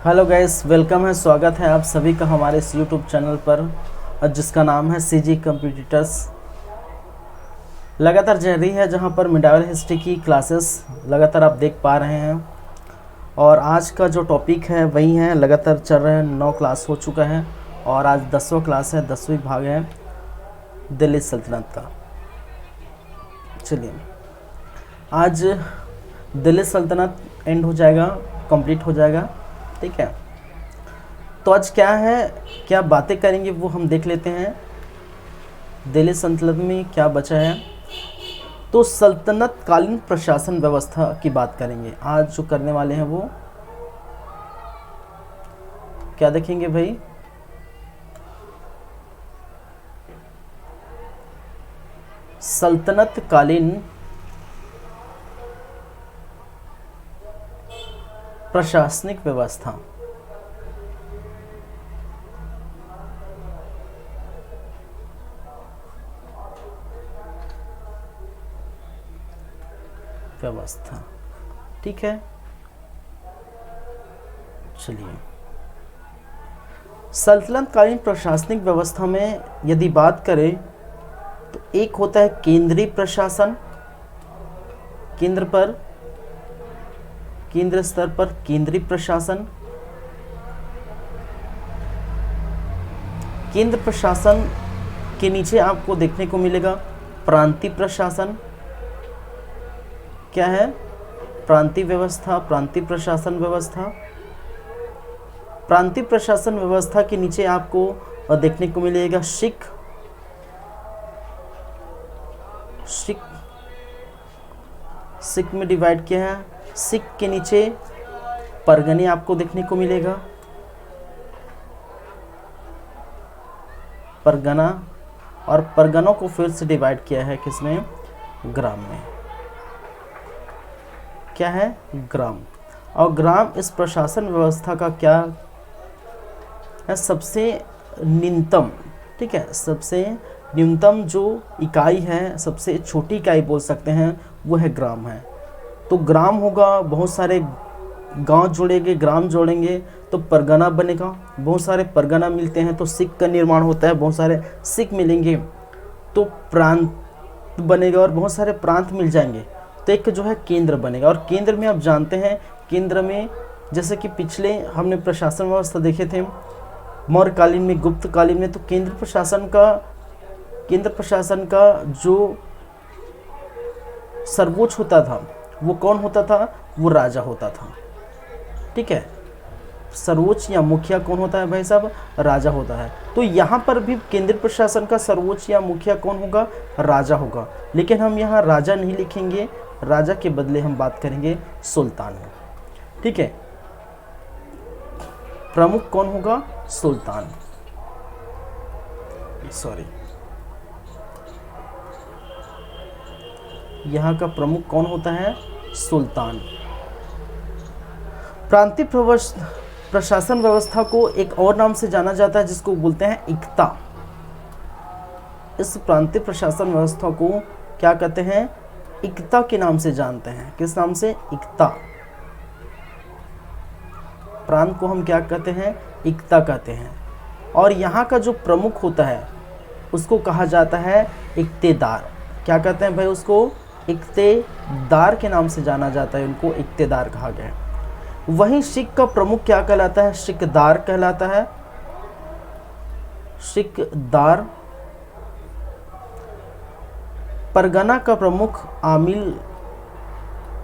Hello guys, welcome है, स्वागत है आप सभी का हमारे इस यूट्यूब चैनल पर जिसका नाम है सीजी कंप्यूटर्स। लगातार जारी है जहां पर मिडावल हिस्ट्री की क्लासेस लगातार आप देख पा रहे हैं। और आज का जो टॉपिक है वही है, लगातार चल रहे हैं, 9 क्लास हो चुका है और आज 10वां क्लास है, 10वीं भाग है दिल्ली सल्तनत का। चलिए, आज दिल्ली सल्तनत एंड हो जाएगा, कंप्लीट हो जाएगा, ठीक है। तो आज क्या है, क्या बातें करेंगे वो हम देख लेते हैं। दिल्ली सल्तनत में क्या बचा है, तो सल्तनत कालीन प्रशासन व्यवस्था की बात करेंगे। आज जो करने वाले हैं वो क्या देखेंगे भाई, सल्तनत कालीन प्रशासनिक व्यवस्था। ठीक है। चलिए, सल्तनत कालीन प्रशासनिक व्यवस्था में यदि बात करें तो एक होता है केंद्रीय प्रशासन, केंद्र स्तर पर केंद्रीय प्रशासन। केंद्र प्रशासन के नीचे आपको देखने को मिलेगा प्रांतीय प्रशासन। क्या है? प्रांतीय व्यवस्था, प्रांतीय प्रशासन व्यवस्था। प्रांतीय प्रशासन व्यवस्था के नीचे आपको देखने को मिलेगा सिख में डिवाइड किया है। सिख के नीचे परगने आपको देखने को मिलेगा, परगना, और परगनों को फिर से डिवाइड किया है किसमें? ग्राम में। क्या है? ग्राम। और ग्राम इस प्रशासन व्यवस्था का क्या है? सबसे न्यूनतम, ठीक है, सबसे न्यूनतम जो इकाई है, सबसे छोटी इकाई बोल सकते हैं, वो है ग्राम है। तो ग्राम होगा, बहुत सारे गांव जोड़ेंगे, ग्राम जोड़ेंगे तो परगना बनेगा। बहुत सारे परगना मिलते हैं तो सिख का निर्माण होता है, बहुत सारे सिख मिलेंगे तो प्रांत बनेगा, और बहुत सारे प्रांत मिल जाएंगे तो एक जो है केंद्र बनेगा। और केंद्र में आप जानते हैं, केंद्र में जैसे कि पिछले हमने प्रशासन व्यवस्था देखे थे मौर्य कालीन में, गुप्त कालीन में, तो केंद्र प्रशासन का जो सर्वोच्च होता था वो कौन होता था? वो राजा होता था, ठीक है। सर्वोच्च या मुखिया कौन होता है भाई साहब? राजा होता है। तो यहाँ पर भी केंद्रीय प्रशासन का सर्वोच्च या मुखिया कौन होगा? राजा होगा। लेकिन हम यहाँ राजा नहीं लिखेंगे, राजा के बदले हम बात करेंगे सुल्तान, ठीक है। प्रमुख कौन होगा? सुल्तान, सॉरी, यहाँ का प्रमुख कौन होता है? सुल्तान। प्रांतीय प्रशासन व्यवस्था को एक और नाम से जाना जाता है जिसको बोलते हैं इक्ता। इस प्रांतीय प्रशासन व्यवस्था को क्या कहते हैं? इक्ता के नाम से जानते हैं। किस नाम से? इक्ता। प्रांत को हम क्या कहते हैं? इक्ता कहते हैं। और यहाँ का जो प्रमुख होता है उसको कहा जाता है इक्तेदार। क्या कहते हैं भाई उसको? इक्तेदार के नाम से जाना जाता है, उनको इक्तेदार कहा गया है। वहीं सिख का प्रमुख क्या कहलाता है? सिखदार कहलाता है, सिखदार। परगना का प्रमुख आमिल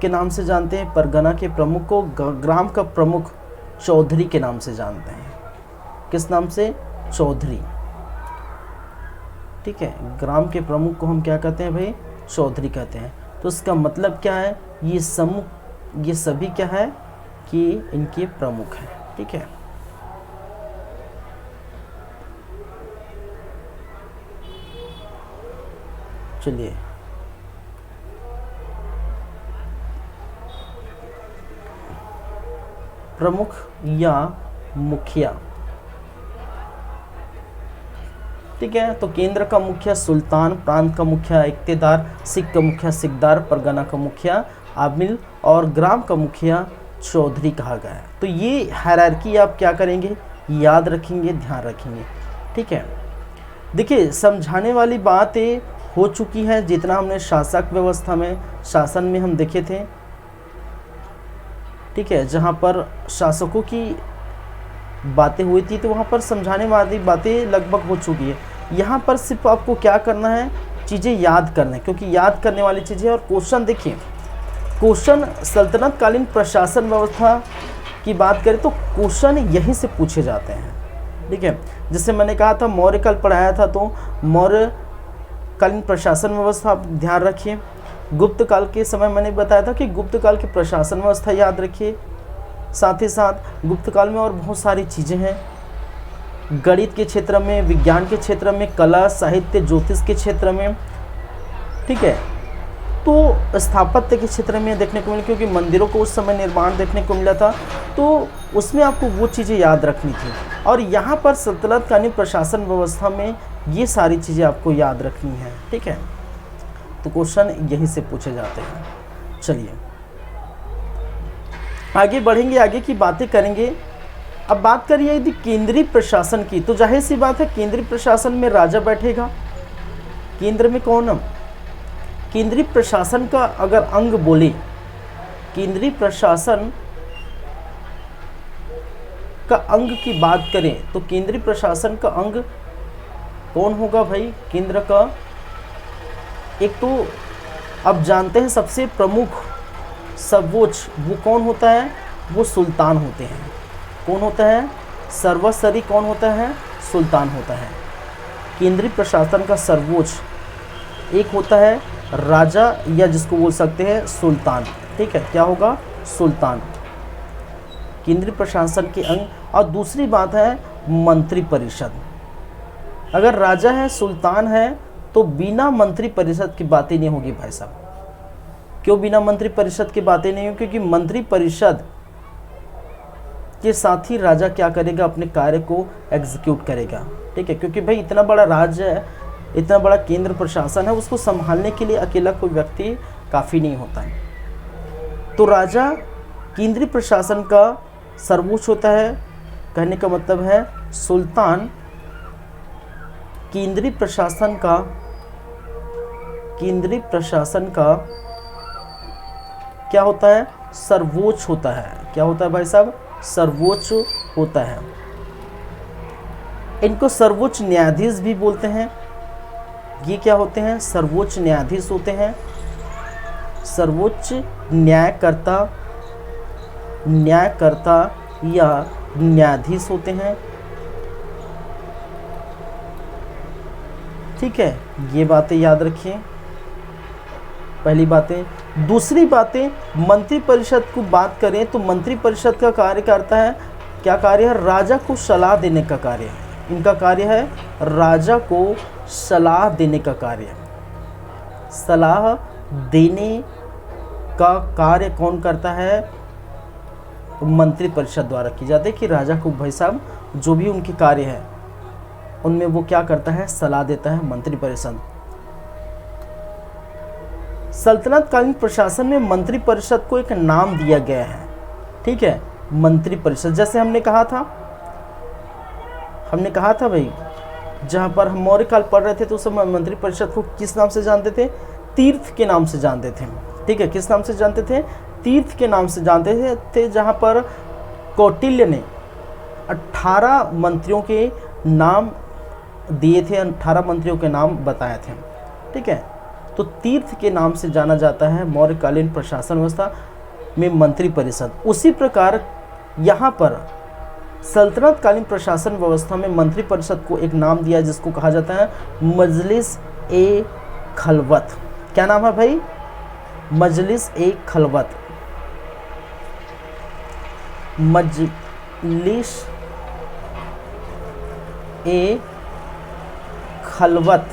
के नाम से जानते हैं। परगना के प्रमुख को, ग्राम का प्रमुख चौधरी के नाम से जानते हैं। किस नाम से? चौधरी, ठीक है। ग्राम के प्रमुख को हम क्या कहते हैं भाई? चौधरी कहते हैं। तो इसका मतलब क्या है? ये सभी क्या है कि इनके प्रमुख हैं, ठीक है। चलिए, प्रमुख या मुखिया, ठीक है। तो केंद्र का मुखिया सुल्तान, प्रांत का मुखिया इक्तेदार, सिख का मुखिया सिखदार, परगना का मुखिया आमिल और ग्राम का मुखिया चौधरी कहा गया है। तो ये हायरार्की आप क्या करेंगे, याद रखेंगे, ध्यान रखेंगे, ठीक है। देखिए समझाने वाली बात ये हो चुकी है, जितना हमने शासक व्यवस्था में, शासन में हम देखे थे, ठीक है, जहाँ पर शासकों की बातें हुई थी, तो वहाँ पर समझाने वाली बातें लगभग हो चुकी है। यहाँ पर सिर्फ आपको क्या करना है, चीज़ें याद करना है, क्योंकि याद करने वाली चीज़ें। और क्वेश्चन देखिए, क्वेश्चन सल्तनत कालीन प्रशासन व्यवस्था की बात करें तो क्वेश्चन यहीं से पूछे जाते हैं, ठीक है। जैसे मैंने कहा था मौर्य काल पढ़ाया था, तो मौर्य कालीन प्रशासन व्यवस्था आप ध्यान रखिए। गुप्त काल के समय मैंने बताया था कि गुप्त काल की प्रशासन व्यवस्था याद रखिए। साथ ही साथ गुप्त काल में और बहुत सारी चीज़ें हैं, गणित के क्षेत्र में, विज्ञान के क्षेत्र में, कला साहित्य ज्योतिष के क्षेत्र में, ठीक है। तो स्थापत्य के क्षेत्र में देखने को मिला, क्योंकि मंदिरों को उस समय निर्माण देखने को मिला था, तो उसमें आपको वो चीज़ें याद रखनी थी। और यहाँ पर सल्तनत कालीन प्रशासन व्यवस्था में ये सारी चीज़ें आपको याद रखनी है, ठीक है। तो क्वेश्चन यहीं से पूछे जाते हैं। चलिए आगे बढ़ेंगे, आगे की बातें करेंगे। अब बात करिए यदि केंद्रीय प्रशासन की, तो जाहिर सी बात है केंद्रीय प्रशासन में राजा बैठेगा। केंद्र में कौन? केंद्रीय प्रशासन का अगर अंग बोले, केंद्रीय प्रशासन का अंग की बात करें तो केंद्रीय प्रशासन का अंग कौन होगा भाई? केंद्र का एक तो अब जानते हैं सबसे प्रमुख सर्वोच्च वो कौन होता है? वो सुल्तान होते हैं। कौन होता है? सर्वोच्च कौन होता है? सुल्तान होता है। केंद्रीय प्रशासन का सर्वोच्च एक होता है राजा, या जिसको बोल सकते हैं सुल्तान, ठीक है। क्या होगा? सुल्तान, केंद्रीय प्रशासन के अंग। और दूसरी बात है मंत्री परिषद। अगर राजा है, सुल्तान है, तो बिना मंत्री परिषद की बातें नहीं होगी भाई साहब। क्यों बिना मंत्री परिषद की बातें नहीं होगी? क्योंकि मंत्री परिषद के साथ ही राजा क्या करेगा? अपने कार्य को एग्जीक्यूट करेगा, ठीक है। क्योंकि भाई इतना बड़ा राज्य है, इतना बड़ा केंद्र प्रशासन है, उसको संभालने के लिए अकेला कोई व्यक्ति काफ़ी नहीं होता है। तो राजा केंद्रीय प्रशासन का सर्वोच्च होता है, कहने का मतलब है सुल्तान केंद्रीय प्रशासन का क्या होता है? सर्वोच्च होता है। क्या होता है भाई साहब? सर्वोच्च होता है। इनको सर्वोच्च न्यायाधीश भी बोलते हैं। ये क्या होते हैं? सर्वोच्च न्यायाधीश होते हैं। सर्वोच्च न्यायकर्ता या न्यायाधीश होते हैं, ठीक है। ये बातें याद रखिए, पहली बातें। दूसरी बातें, मंत्री परिषद को बात करें तो मंत्री परिषद का कार्य करता है, क्या कार्य है? राजा को सलाह देने का कार्य है। इनका कार्य है राजा को सलाह देने का कार्य। सलाह देने का कार्य कौन करता है? मंत्री परिषद द्वारा की जाती है। कि राजा को भाई साहब जो भी उनके कार्य है उनमें वो क्या करता है? सलाह देता है मंत्री परिषद। सल्तनत कालीन प्रशासन में मंत्री परिषद को एक नाम दिया गया है, ठीक है। मंत्री परिषद, जैसे हमने कहा था भाई, जहाँ पर हम मौर्य काल पढ़ रहे थे तो उस समय मंत्री परिषद को किस नाम से जानते थे? तीर्थ के नाम से जानते थे, ठीक है। किस नाम से जानते थे? तीर्थ के नाम से जानते थे। जहाँ पर कौटिल्य ने 18 मंत्रियों के नाम दिए थे, 18 मंत्रियों के नाम बताए थे, ठीक है। तो तीर्थ के नाम से जाना जाता है मौर्यकालीन प्रशासन व्यवस्था में मंत्री परिषद। उसी प्रकार यहाँ पर सल्तनत कालीन प्रशासन व्यवस्था में मंत्री परिषद को एक नाम दिया जिसको कहा जाता है मजलिस ए खलवत। क्या नाम है भाई? मजलिस ए खलवत। मजलिस ए खलवत,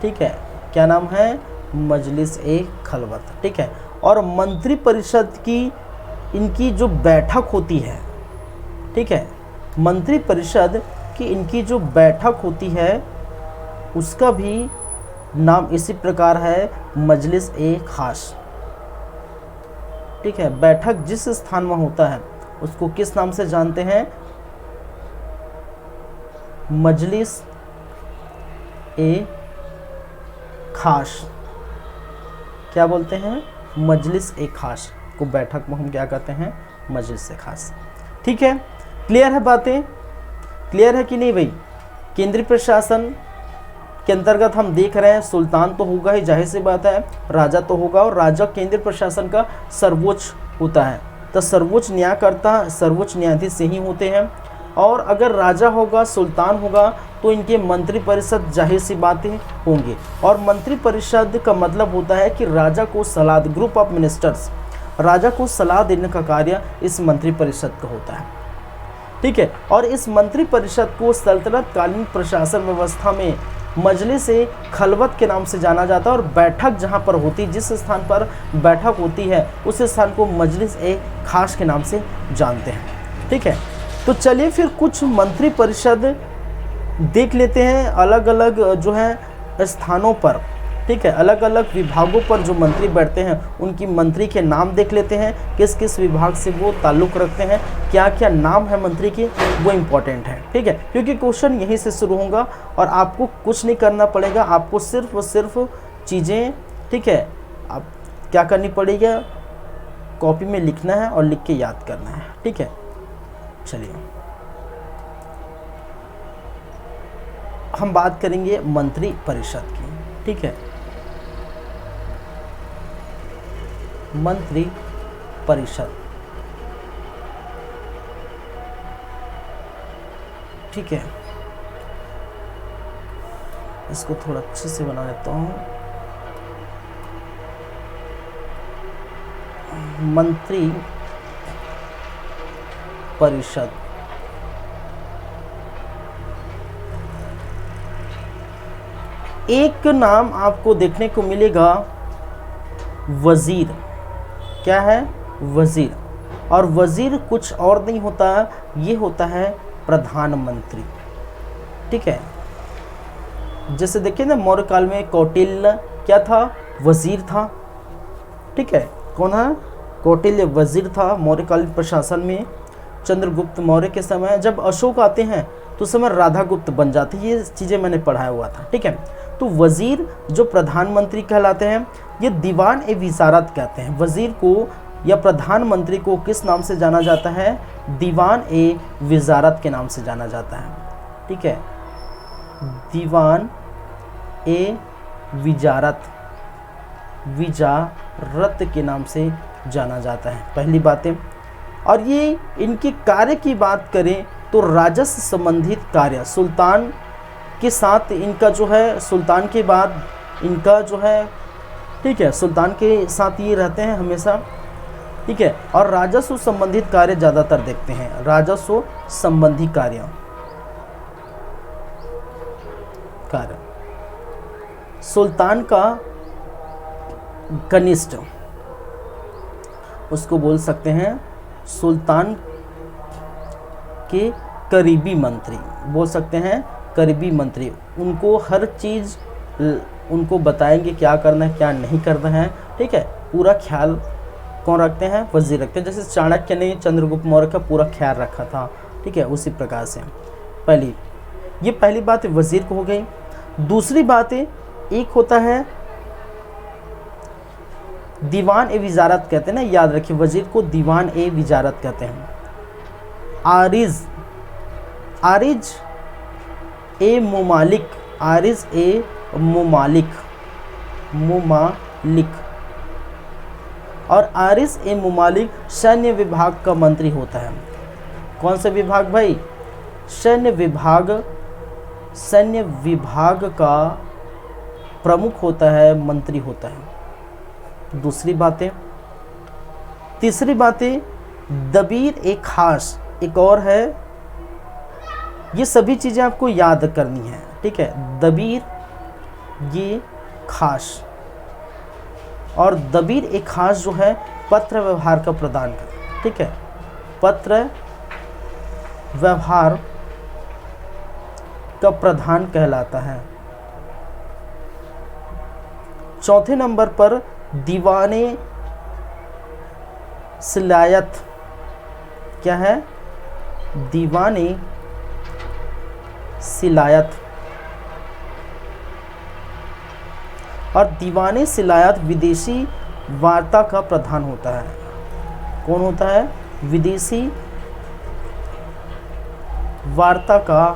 ठीक है। क्या नाम है? मजलिस ए खलवत, ठीक है। और मंत्री परिषद की इनकी जो बैठक होती है, ठीक है, मंत्री परिषद की इनकी जो बैठक होती है उसका भी नाम इसी प्रकार है मजलिस ए खास, ठीक है, बैठक जिस स्थान में होता है उसको किस नाम से जानते हैं? मजलिस ए खास। क्या बोलते हैं? मजलिस ए खास को बैठक में हम क्या कहते हैं? मजलिस ए खास। ठीक है, क्लियर है बातें? क्लियर है कि नहीं भाई? केंद्रीय प्रशासन के अंतर्गत हम देख रहे हैं सुल्तान तो होगा ही, जाहिर सी बात है, राजा तो होगा, और राजा केंद्रीय प्रशासन का सर्वोच्च होता है, तो सर्वोच्च न्यायकर्ता सर्वोच्च न्यायाधीश से ही होते हैं। और अगर राजा होगा, सुल्तान होगा, तो इनके मंत्रिपरिषद जाहिर सी बातें होंगे। और मंत्रिपरिषद का मतलब होता है कि राजा को सलाह, ग्रुप ऑफ मिनिस्टर्स, राजा को सलाह देने का कार्य इस मंत्रिपरिषद का होता है। ठीक है, और इस मंत्रिपरिषद को सल्तनत कालीन प्रशासन व्यवस्था में मजलिस ए खलवत के नाम से जाना जाता है। और बैठक जहाँ पर होती, जिस स्थान पर बैठक होती है उस स्थान को मजलिस ए खास के नाम से जानते हैं। ठीक है, तो चलिए फिर कुछ मंत्रिपरिषद देख लेते हैं, अलग अलग जो है स्थानों पर, ठीक है, अलग अलग विभागों पर जो मंत्री बैठते हैं उनकी मंत्री के नाम देख लेते हैं, किस किस विभाग से वो ताल्लुक़ रखते हैं, क्या क्या नाम है मंत्री के, वो इम्पोर्टेंट है। ठीक है, क्योंकि क्वेश्चन यहीं से शुरू होगा और आपको कुछ नहीं करना पड़ेगा, आपको सिर्फ और सिर्फ चीज़ें, ठीक है, आप क्या करनी पड़ेगी, कॉपी में लिखना है और लिख के याद करना है। ठीक है, चलिए हम बात करेंगे मंत्री परिषद की। ठीक है, मंत्री परिषद, ठीक है, इसको थोड़ा अच्छे से बना लेता हूँ। मंत्री परिषद, एक नाम आपको देखने को मिलेगा वजीर। क्या है? वजीर। और वजीर कुछ और नहीं होता, ये होता है प्रधानमंत्री। ठीक है, जैसे देखिए ना, मौर्य काल में कौटिल्य क्या था? वजीर था। ठीक है, कौन है? कौटिल्य वजीर था मौर्यकालीन प्रशासन में। चंद्रगुप्त मौर्य के समय जब अशोक आते हैं तो उस समय राधागुप्त बन जाते हैं, ये चीज़ें मैंने पढ़ाया हुआ था। ठीक है, तो वजीर जो प्रधानमंत्री कहलाते हैं, ये दीवान ए विजारत कहते हैं। वजीर को या प्रधानमंत्री को किस नाम से जाना जाता है? दीवान ए विजारत के नाम से जाना जाता है। ठीक है, दीवान ए विजारत, विजारत के नाम से जाना जाता है। पहली बातें, और ये इनके कार्य की बात करें तो राजस्व संबंधित कार्य, सुल्तान के साथ इनका जो है, सुल्तान के बाद इनका जो है, ठीक है, सुल्तान के साथ ये रहते हैं हमेशा। ठीक है, और राजस्व संबंधित कार्य ज़्यादातर देखते हैं, राजस्व संबंधी कार्य सुल्तान का कनिष्ठ, उसको बोल सकते हैं सुल्तान के करीबी मंत्री, बोल सकते हैं करीबी मंत्री। उनको हर चीज़ उनको बताएंगे क्या करना है क्या नहीं करना है। ठीक है, पूरा ख्याल कौन रखते हैं? वजीर रखते हैं। जैसे चाणक्य ने चंद्रगुप्त मौर्य का पूरा ख्याल रखा था। ठीक है, उसी प्रकार से ये पहली बात वजीर को हो गई। दूसरी बात एक होता है दीवान ए विजारत कहते हैं ना, याद रखिए, वजीर को दीवान ए विजारत कहते हैं। आरिज ए मुमालिक, आरिज ए मुमालिक, और आरिज ए मुमालिक सैन्य विभाग का मंत्री होता है। कौन सा विभाग भाई? सैन्य विभाग का प्रमुख होता है, मंत्री होता है। दूसरी बातें। तीसरी बातें, दबीर एक खास, एक और है, ये सभी चीज़ें आपको याद करनी है। ठीक है, दबीर ये खास, और दबीर एक खास जो है पत्र व्यवहार का प्रदान कर। ठीक है, पत्र व्यवहार का प्रधान कहलाता है। चौथे नंबर पर दीवाने सिलायत क्या है? दीवाने सिलायत। और दीवाने सिलायत विदेशी वार्ता का प्रधान होता है। कौन होता है? विदेशी वार्ता का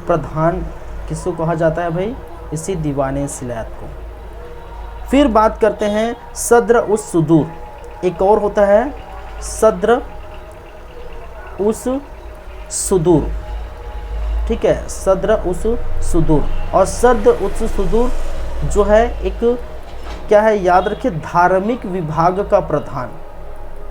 प्रधान किसको कहा जाता है भाई? इसी दीवाने सिलायत को। फिर बात करते हैं सद्र उस सुदूर। एक और होता है सद्र उस सुदूर, ठीक है, सद्र उस सुदूर। और सद्र उस सुदूर जो है एक क्या है? याद रखिए, धार्मिक विभाग का प्रधान।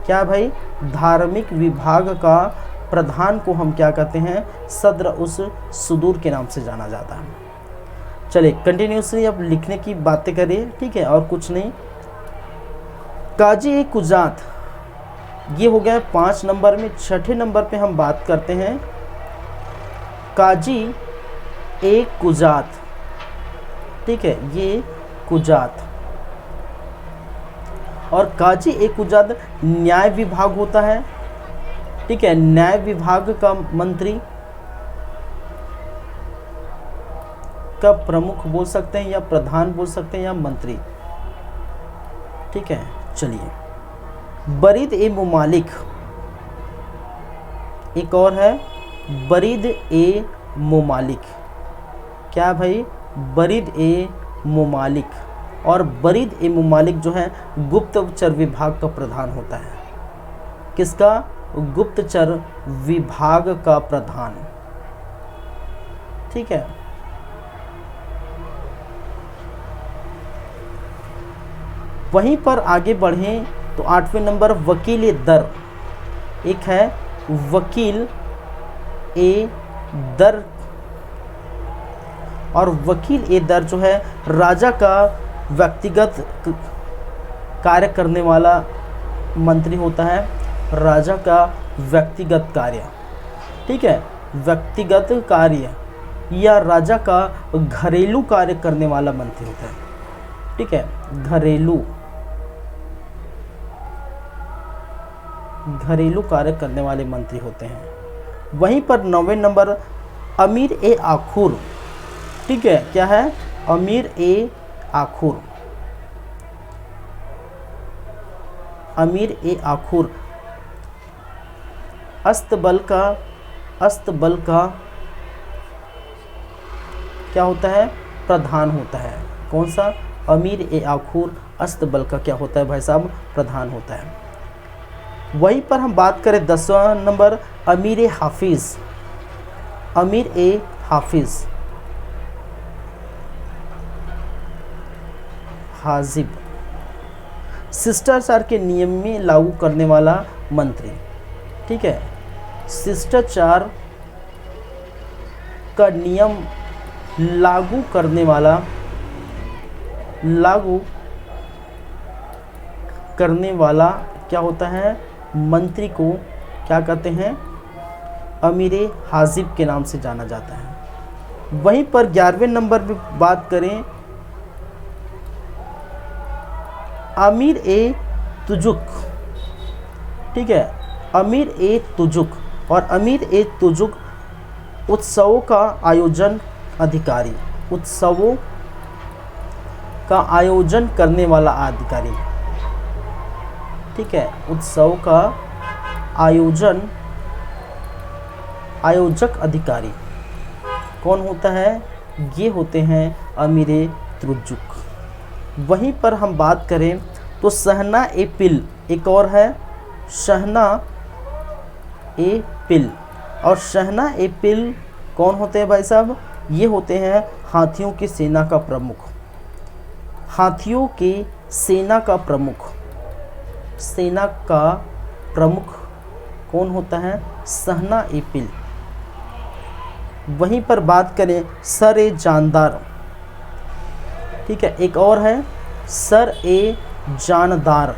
क्या भाई? धार्मिक विभाग का प्रधान को हम क्या कहते हैं? सद्र उस सुदूर के नाम से जाना जाता है। चलिए कंटिन्यूसली अब लिखने की बातें करिए, ठीक है, और कुछ नहीं। काजी कुजात, ये हो गया 5 नंबर में। 6ठे नंबर पे हम बात करते हैं काजी ए कुजात, ठीक है, ये कुजात। और काजी ए कुजात न्याय विभाग होता है, ठीक है, न्याय विभाग का मंत्री का प्रमुख बोल सकते हैं, या प्रधान बोल सकते हैं, या मंत्री, ठीक है। चलिए बरीद ए मुमालिक, एक और है बरीद ए मुमालिक। क्या भाई? बरीद ए मुमालिक। और बरीद ए मुमालिक जो है गुप्तचर विभाग का प्रधान होता है। किसका? गुप्तचर विभाग का प्रधान, ठीक है। वहीं पर आगे बढ़ें तो 8वें नंबर वकील ए दर। एक है वकील ए दर। और वकील ए दर जो है राजा का व्यक्तिगत कार्य करने वाला मंत्री होता है। राजा का व्यक्तिगत कार्य, ठीक है, व्यक्तिगत कार्य या राजा का घरेलू कार्य करने वाला मंत्री होता है, ठीक है, घरेलू कार्य करने वाले मंत्री होते हैं। वहीं पर 9वें नंबर अमीर ए आखुर, ठीक है, क्या है? अमीर ए आखुर। अमीर ए आखुर अस्तबल का क्या होता है? प्रधान होता है। कौन सा? अमीर ए आखुर अस्तबल का क्या होता है भाई साहब? प्रधान होता है। वहीं पर हम बात करें 10वां नंबर अमीर ए हाफिज। अमीर ए हाफिज, हाजिब, शिष्टाचार के नियम में लागू करने वाला मंत्री, ठीक है, शिष्टाचार का नियम लागू करने वाला क्या होता है? मंत्री को क्या कहते हैं? अमीर हाजिब के नाम से जाना जाता है। वहीं पर 11वें नंबर पे बात करें अमीर ए तुजुक, ठीक है, अमीर ए तुजुक। और अमीर ए तुजुक उत्सवों का आयोजन अधिकारी, उत्सवों का आयोजन करने वाला अधिकारी, ठीक है, उत्सव का आयोजक अधिकारी कौन होता है? ये होते हैं अमीर ए तुजुक। वहीं पर हम बात करें तो शहना ए पिल, एक और है शहना ए पिल। और शहना ए पिल कौन होते हैं भाई साहब? ये होते हैं हाथियों की सेना का प्रमुख। हाथियों की सेना का प्रमुख, सेना का प्रमुख कौन होता है? शहना ए पिल। वहीं पर बात करें सर ए जानदार, ठीक है, एक और है सर ए जानदार।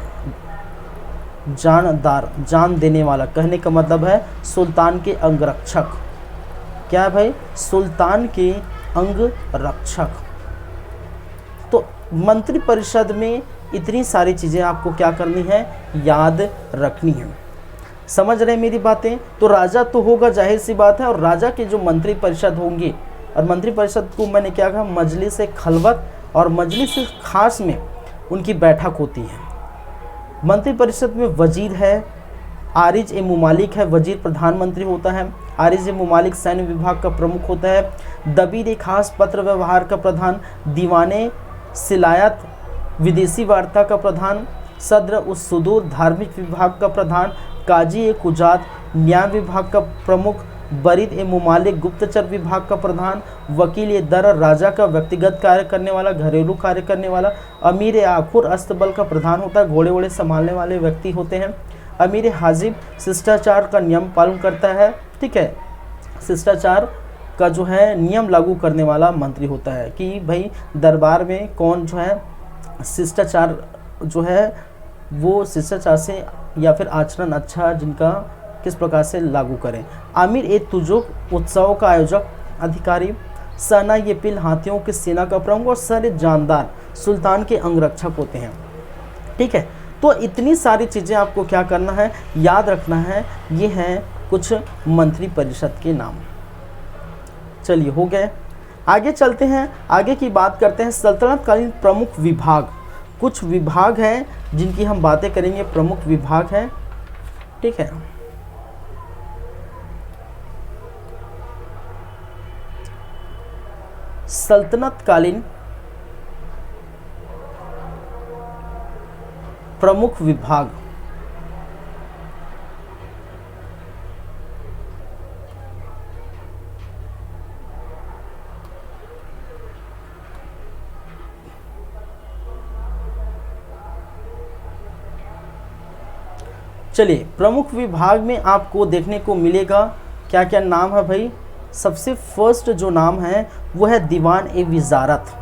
जानदार, जान देने वाला, कहने का मतलब है सुल्तान के अंगरक्षक। क्या है भाई? सुल्तान के अंग रक्षक। तो मंत्रिपरिषद में इतनी सारी चीज़ें आपको क्या करनी है, याद रखनी है। समझ रहे हैं मेरी बातें? तो राजा तो होगा, जाहिर सी बात है, और राजा के जो मंत्री परिषद होंगे, और मंत्री परिषद को मैंने क्या कहा, मजलिस खलवत और मजलिस खास में उनकी बैठक होती है। मंत्री परिषद में वजीर है, आरिज ए मुमालिक है, वजीर प्रधानमंत्री होता है, आरिज ए मुमालिक सैन्य विभाग का प्रमुख होता है, दबीर ए खास पत्र व्यवहार का प्रधान, दीवाने सिलायत विदेशी वार्ता का प्रधान, सद्र उस सुदूर धार्मिक विभाग का प्रधान, काजी ए कुजात न्याय विभाग का प्रमुख, बरीद ए मुमालिक गुप्तचर विभाग का प्रधान, वकील ए दर राजा का व्यक्तिगत कार्य करने वाला, घरेलू कार्य करने वाला, अमीर ए आखुर अस्तबल का प्रधान होता है, घोड़े वोड़े संभालने वाले व्यक्ति होते हैं, अमीर हाजिब शिष्टाचार का नियम पालन करता है, ठीक है, शिष्टाचार का जो है नियम लागू करने वाला मंत्री होता है कि भाई दरबार में कौन जो है शिष्टाचार जो है वो शिष्टाचार से या फिर आचरण अच्छा जिनका किस प्रकार से लागू करें। आमिर ए तुजुक उत्सव का आयोजक अधिकारी, सना ये पिल हाथियों की सेना का प्रमुख और सर जानदार सुल्तान के अंगरक्षक होते हैं। ठीक है, तो इतनी सारी चीज़ें आपको क्या करना है, याद रखना है। ये हैं कुछ मंत्री परिषद के नाम। चलिए हो गए, आगे चलते हैं, आगे की बात करते हैं सल्तनतकालीन प्रमुख विभाग। कुछ विभाग हैं जिनकी हम बातें करेंगे, प्रमुख विभाग हैं। ठीक है, सल्तनतकालीन प्रमुख विभाग। चलिए, प्रमुख विभाग में आपको देखने को मिलेगा क्या क्या नाम है भाई। सबसे फर्स्ट जो नाम है वो है दीवान ए विजारत।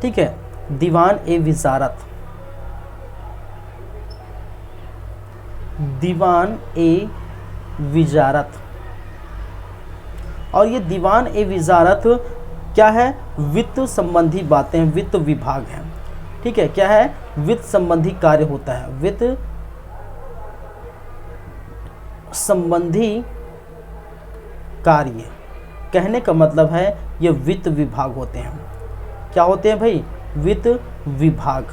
ठीक है, दीवान ए विजारत, दीवान ए विजारत। और ये दीवान ए विजारत क्या है, वित्त संबंधी बातें, वित्त विभाग है। ठीक है, क्या है, वित्त संबंधी कार्य होता है, वित्त संबंधी कार्य। कहने का मतलब है ये वित्त विभाग होते हैं। क्या होते हैं भाई, वित्त विभाग।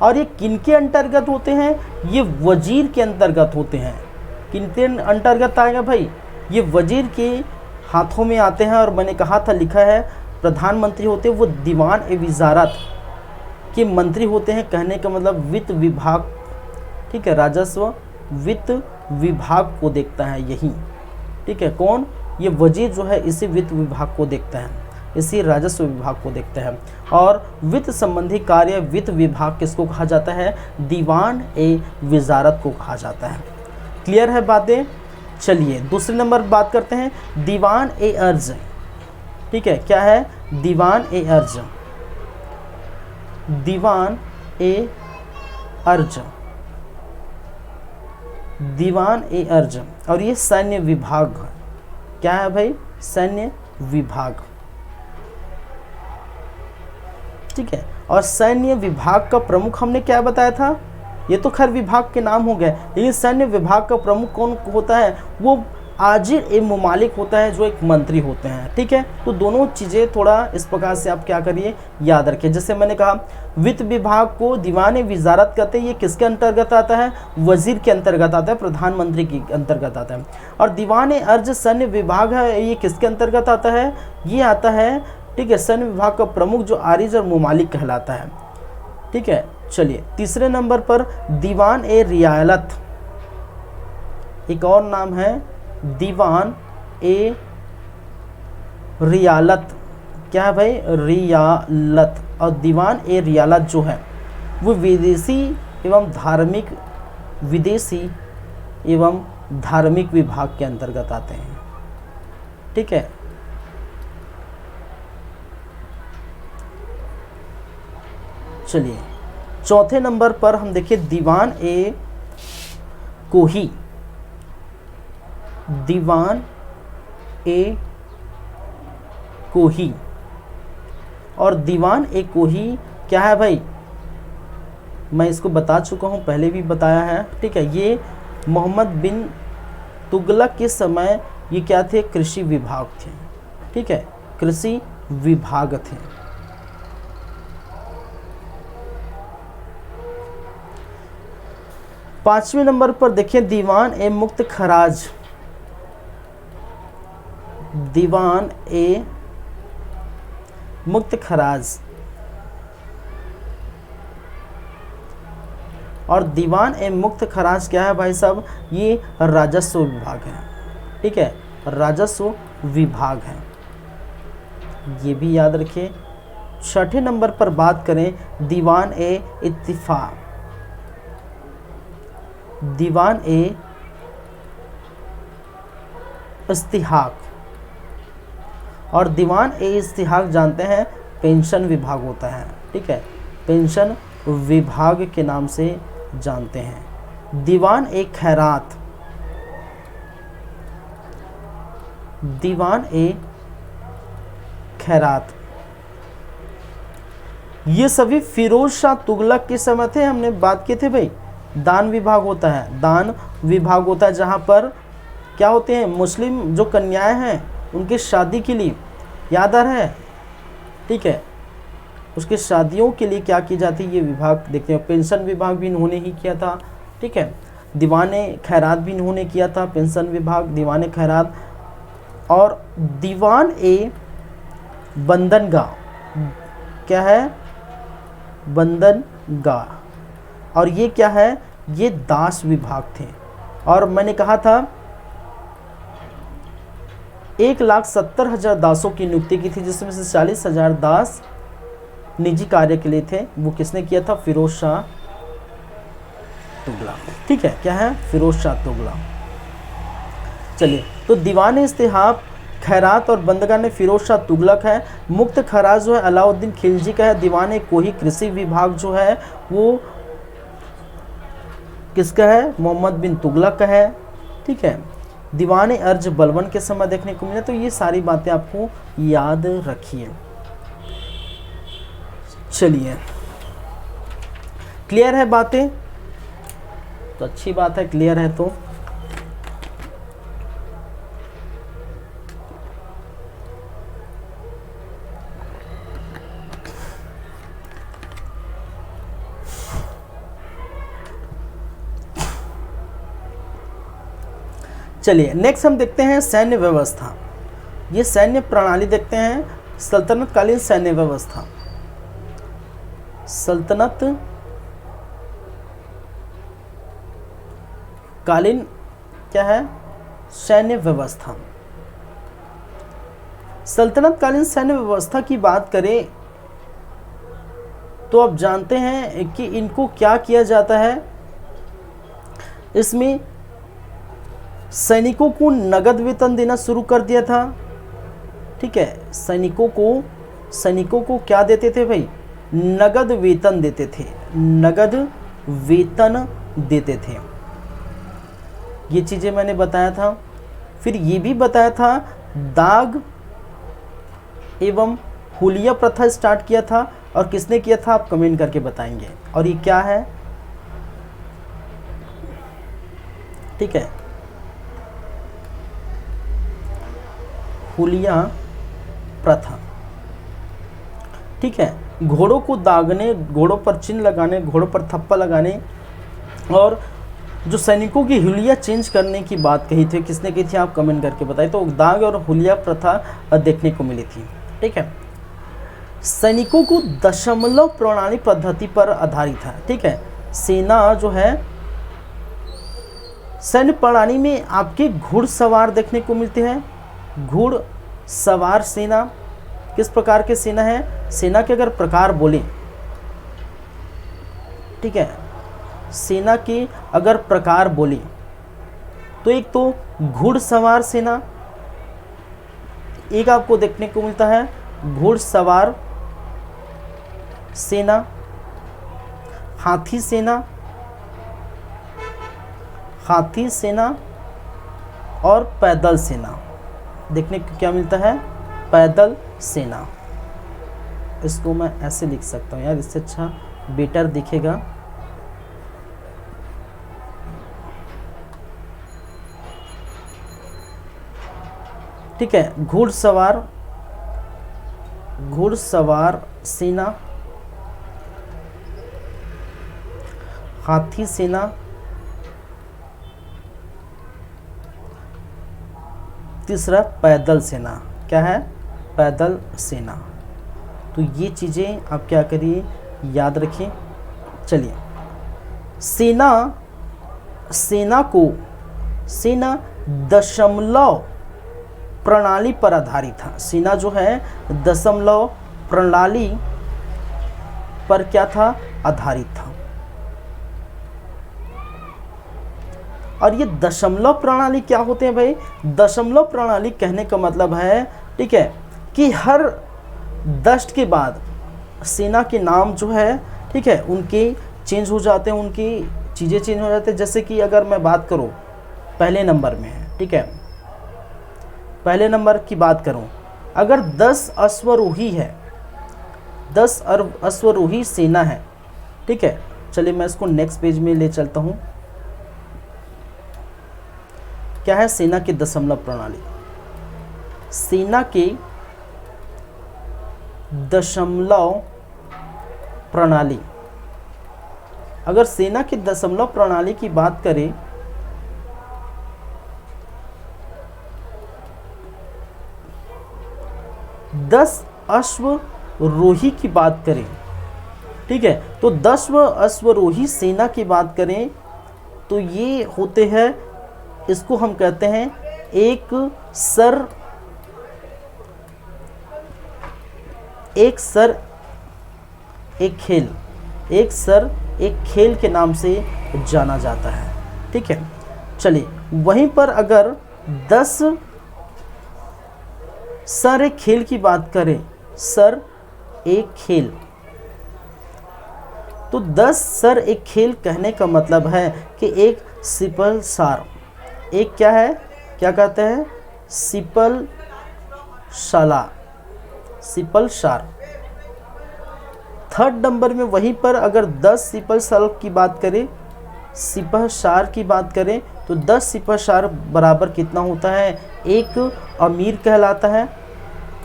और ये किनके अंतर्गत होते हैं, ये वजीर के अंतर्गत होते हैं। किनके अंतर्गत आएगा भाई, ये वजीर के हाथों में आते हैं। और मैंने कहा था, लिखा है प्रधानमंत्री होते हैं, वो दीवान ए विजारत के मंत्री होते हैं। कहने का मतलब वित्त विभाग, ठीक है, राजस्व वित्त विभाग को देखता है यही। ठीक है, कौन, ये वजीर जो है इसी वित्त विभाग को देखता है, इसी राजस्व विभाग को देखता है। और वित्त संबंधी कार्य, वित्त विभाग किसको कहा जाता है, दीवान ए विजारत को कहा जाता है। क्लियर है बातें। चलिए दूसरे नंबर बात करते हैं, दीवान ए अर्ज। ठीक है, क्या है, दीवान ए अर्ज, दीवान ए अर्ज, दीवान ए अर्ज। और ये सैन्य विभाग, क्या है भाई, सैन्य विभाग। ठीक है, और सैन्य विभाग का प्रमुख हमने क्या बताया था, ये तो खैर विभाग के नाम हो गए, लेकिन सैन्य विभाग का प्रमुख कौन होता है, वो आजिर ए मुमालिक होता है, जो एक मंत्री होते हैं। ठीक है, तो दोनों चीज़ें थोड़ा इस प्रकार से आप क्या करिए, याद रखिए। जैसे मैंने कहा, वित्त विभाग को दीवान विजारत कहते हैं, ये किसके अंतर्गत आता है, वजीर के अंतर्गत आता है, प्रधानमंत्री के अंतर्गत आता है। और दीवान अर्ज सैन्य विभाग है, ये किसके अंतर्गत आता है, ये आता है, ठीक है, सैन्य विभाग का प्रमुख जो आरिज और मुमालिक कहलाता है। ठीक है, चलिए तीसरे नंबर पर दीवान ए रियालत। एक और नाम है दीवान ए रियालत। क्या है भाई, रियालत। और दीवान ए रियालत जो है वो विदेशी एवं धार्मिक, विदेशी एवं धार्मिक विभाग के अंतर्गत आते हैं। ठीक है, चलिए चौथे नंबर पर हम देखिए दीवान ए कोही, दीवान ए कोही। और दीवान ए कोही क्या है भाई, मैं इसको बता चुका हूँ, पहले भी बताया है, ठीक है। ये मोहम्मद बिन तुगलक के समय ये क्या थे, कृषि विभाग थे, ठीक है, कृषि विभाग थे। पांचवें नंबर पर देखिए दीवान ए मुक्त खराज, दीवान ए मुक्त खराज और दीवान ए मुक्त खराज क्या है भाई साहब, ये राजस्व विभाग है, ठीक है, राजस्व विभाग है, ये भी याद रखिए। छठे नंबर पर बात करें दीवान ए इत्तिफाक, दीवान ए इस्तिहाक, और दीवान ए इस्तिहाक जानते हैं पेंशन विभाग होता है, ठीक है, पेंशन विभाग के नाम से जानते हैं। दीवान ए खैरात, दीवान ए खैरात, ये सभी फिरोज शाह तुगलक के समय थे, हमने बात किए थे भाई। दान विभाग होता है, दान विभाग होता है जहां पर क्या होते हैं, मुस्लिम जो कन्याएं हैं उनकी शादी के लिए, याद आ रहा है, ठीक है, उसके शादियों के लिए क्या की जाती है, ये विभाग देखते हैं। पेंशन विभाग भी इन्होंने ही किया था, ठीक है, दीवाने खैरात भी इन्होंने किया था, पेंशन विभाग, दीवाने खैरात। और दीवान ए बंदनगाह, क्या है, बंदनगाह, और ये क्या है, ये दास विभाग थे। और मैंने कहा था 1,70,000 दासों की नियुक्ति की थी, जिसमें से 40,000 दास निजी कार्य के लिए थे। वो किसने किया था, फिरोज शाह तुगलक, ठीक है, क्या है, फिरोज शाह तुगलक। चलिए, तो दीवान इस्तिहाक, खैरात और बंदगा ने फिरोज शाह तुगलक है। मुक्त खराज जो है अलाउद्दीन खिलजी का है। दीवान कोही कृषि विभाग जो है वो किसका है, मोहम्मद बिन तुगलक का है, ठीक है। दीवान अर्ज बलबन के समय देखने को मिला। तो ये सारी बातें आपको याद रखिए। चलिए, क्लियर है बातें, तो अच्छी बात है, क्लियर है तो चलिए नेक्स्ट हम देखते हैं सैन्य व्यवस्था। ये सैन्य प्रणाली देखते हैं, सल्तनत कालीन सैन्य व्यवस्था। सल्तनत कालीन क्या है, सैन्य व्यवस्था। सल्तनत कालीन सैन्य व्यवस्था की बात करें तो आप जानते हैं कि इनको क्या किया जाता है, इसमें सैनिकों को नगद वेतन देना शुरू कर दिया था, ठीक है। सैनिकों को क्या देते थे भाई, नगद वेतन देते थे, नगद वेतन देते थे। ये चीजें मैंने बताया था। फिर ये भी बताया था दाग एवं हुलिया प्रथा स्टार्ट किया था, और किसने किया था आप कमेंट करके बताएंगे। और ये क्या है, ठीक है, हुलिया प्रथा, ठीक है। घोड़ों को दागने, घोड़ों पर चिन्ह लगाने, घोड़ों पर थप्पा लगाने, और जो सैनिकों की हुलिया चेंज करने की बात कही थी, किसने कही थी आप कमेंट करके बताइए। तो दाग और हुलिया प्रथा देखने को मिली थी, ठीक है। सैनिकों को दशमलव प्रणाली पद्धति पर आधारित है, ठीक है। सेना जो है, सैन्य प्रणाली में आपके घुड़सवार देखने को मिलते हैं। घुड़सवार सेना किस प्रकार के सेना है, सेना के अगर प्रकार बोलें, ठीक है, सेना के अगर प्रकार बोलें तो एक तो घुड़सवार सेना, एक आपको देखने को मिलता है घुड़सवार सेना, हाथी सेना, हाथी सेना और पैदल सेना देखने को क्या मिलता है, पैदल सेना। इसको मैं ऐसे लिख सकता हूँ यार, इससे अच्छा बेटर दिखेगा, ठीक है, घुड़सवार, घुड़सवार सेना, हाथी सेना, तीसरा पैदल सेना। क्या है? पैदल सेना। तो ये चीज़ें आप क्या करिए, याद रखिए। चलिए, सेना, सेना को, सेना दशमलव प्रणाली पर आधारित था। सेना जो है दशमलव प्रणाली पर क्या था? आधारित था। और ये दशमलव प्रणाली क्या होते हैं भाई? दशमलव प्रणाली कहने का मतलब है, ठीक है, कि हर दशक के बाद सेना के नाम जो है, ठीक है, उनके चेंज हो जाते हैं, उनकी चीज़ें चेंज हो जाते हैं। जैसे कि अगर मैं बात करूं पहले नंबर में है, ठीक है, पहले नंबर की बात करूं, अगर 10 अश्वरोही है, 10 अश्वरोही सेना है, ठीक है। चलिए मैं इसको नेक्स्ट पेज में ले चलता हूं। क्या है सेना की दशमलव प्रणाली? सेना के दशमलव प्रणाली, अगर सेना की दशमलव प्रणाली की बात करें, दस अश्वरोही की बात करें, ठीक है, तो 10 अश्वरोही सेना की बात करें तो ये होते हैं, इसको हम कहते हैं एक सर, एक सर एक खेल, एक सर एक खेल के नाम से जाना जाता है, ठीक है। चलिए, वहीं पर अगर 10 सर एक खेल की बात करें, सर एक खेल, तो 10 सर एक खेल कहने का मतलब है कि एक सिपल सार, एक क्या है, क्या कहते हैं, सिपल शाला, सिपल सार। थर्ड नंबर में वहीं पर अगर 10 सिपल सार की बात करें, सिपह सार की बात करें, तो 10 सिपह सार बराबर कितना होता है? एक अमीर कहलाता है।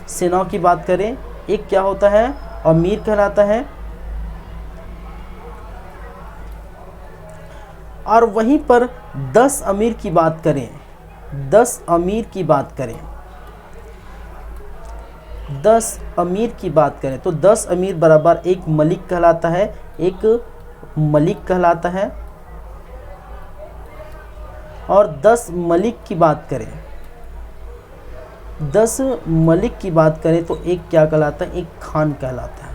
सेनाओं की बात करें, एक क्या होता है? अमीर कहलाता है। और वहीं पर 10 अमीर की बात करें, 10 अमीर की बात करें, 10 अमीर की बात करें, तो 10 अमीर बराबर एक मलिक कहलाता है, एक मलिक कहलाता है। और 10 मलिक की बात करें, 10 मलिक की बात करें तो एक क्या कहलाता है? एक खान कहलाता है,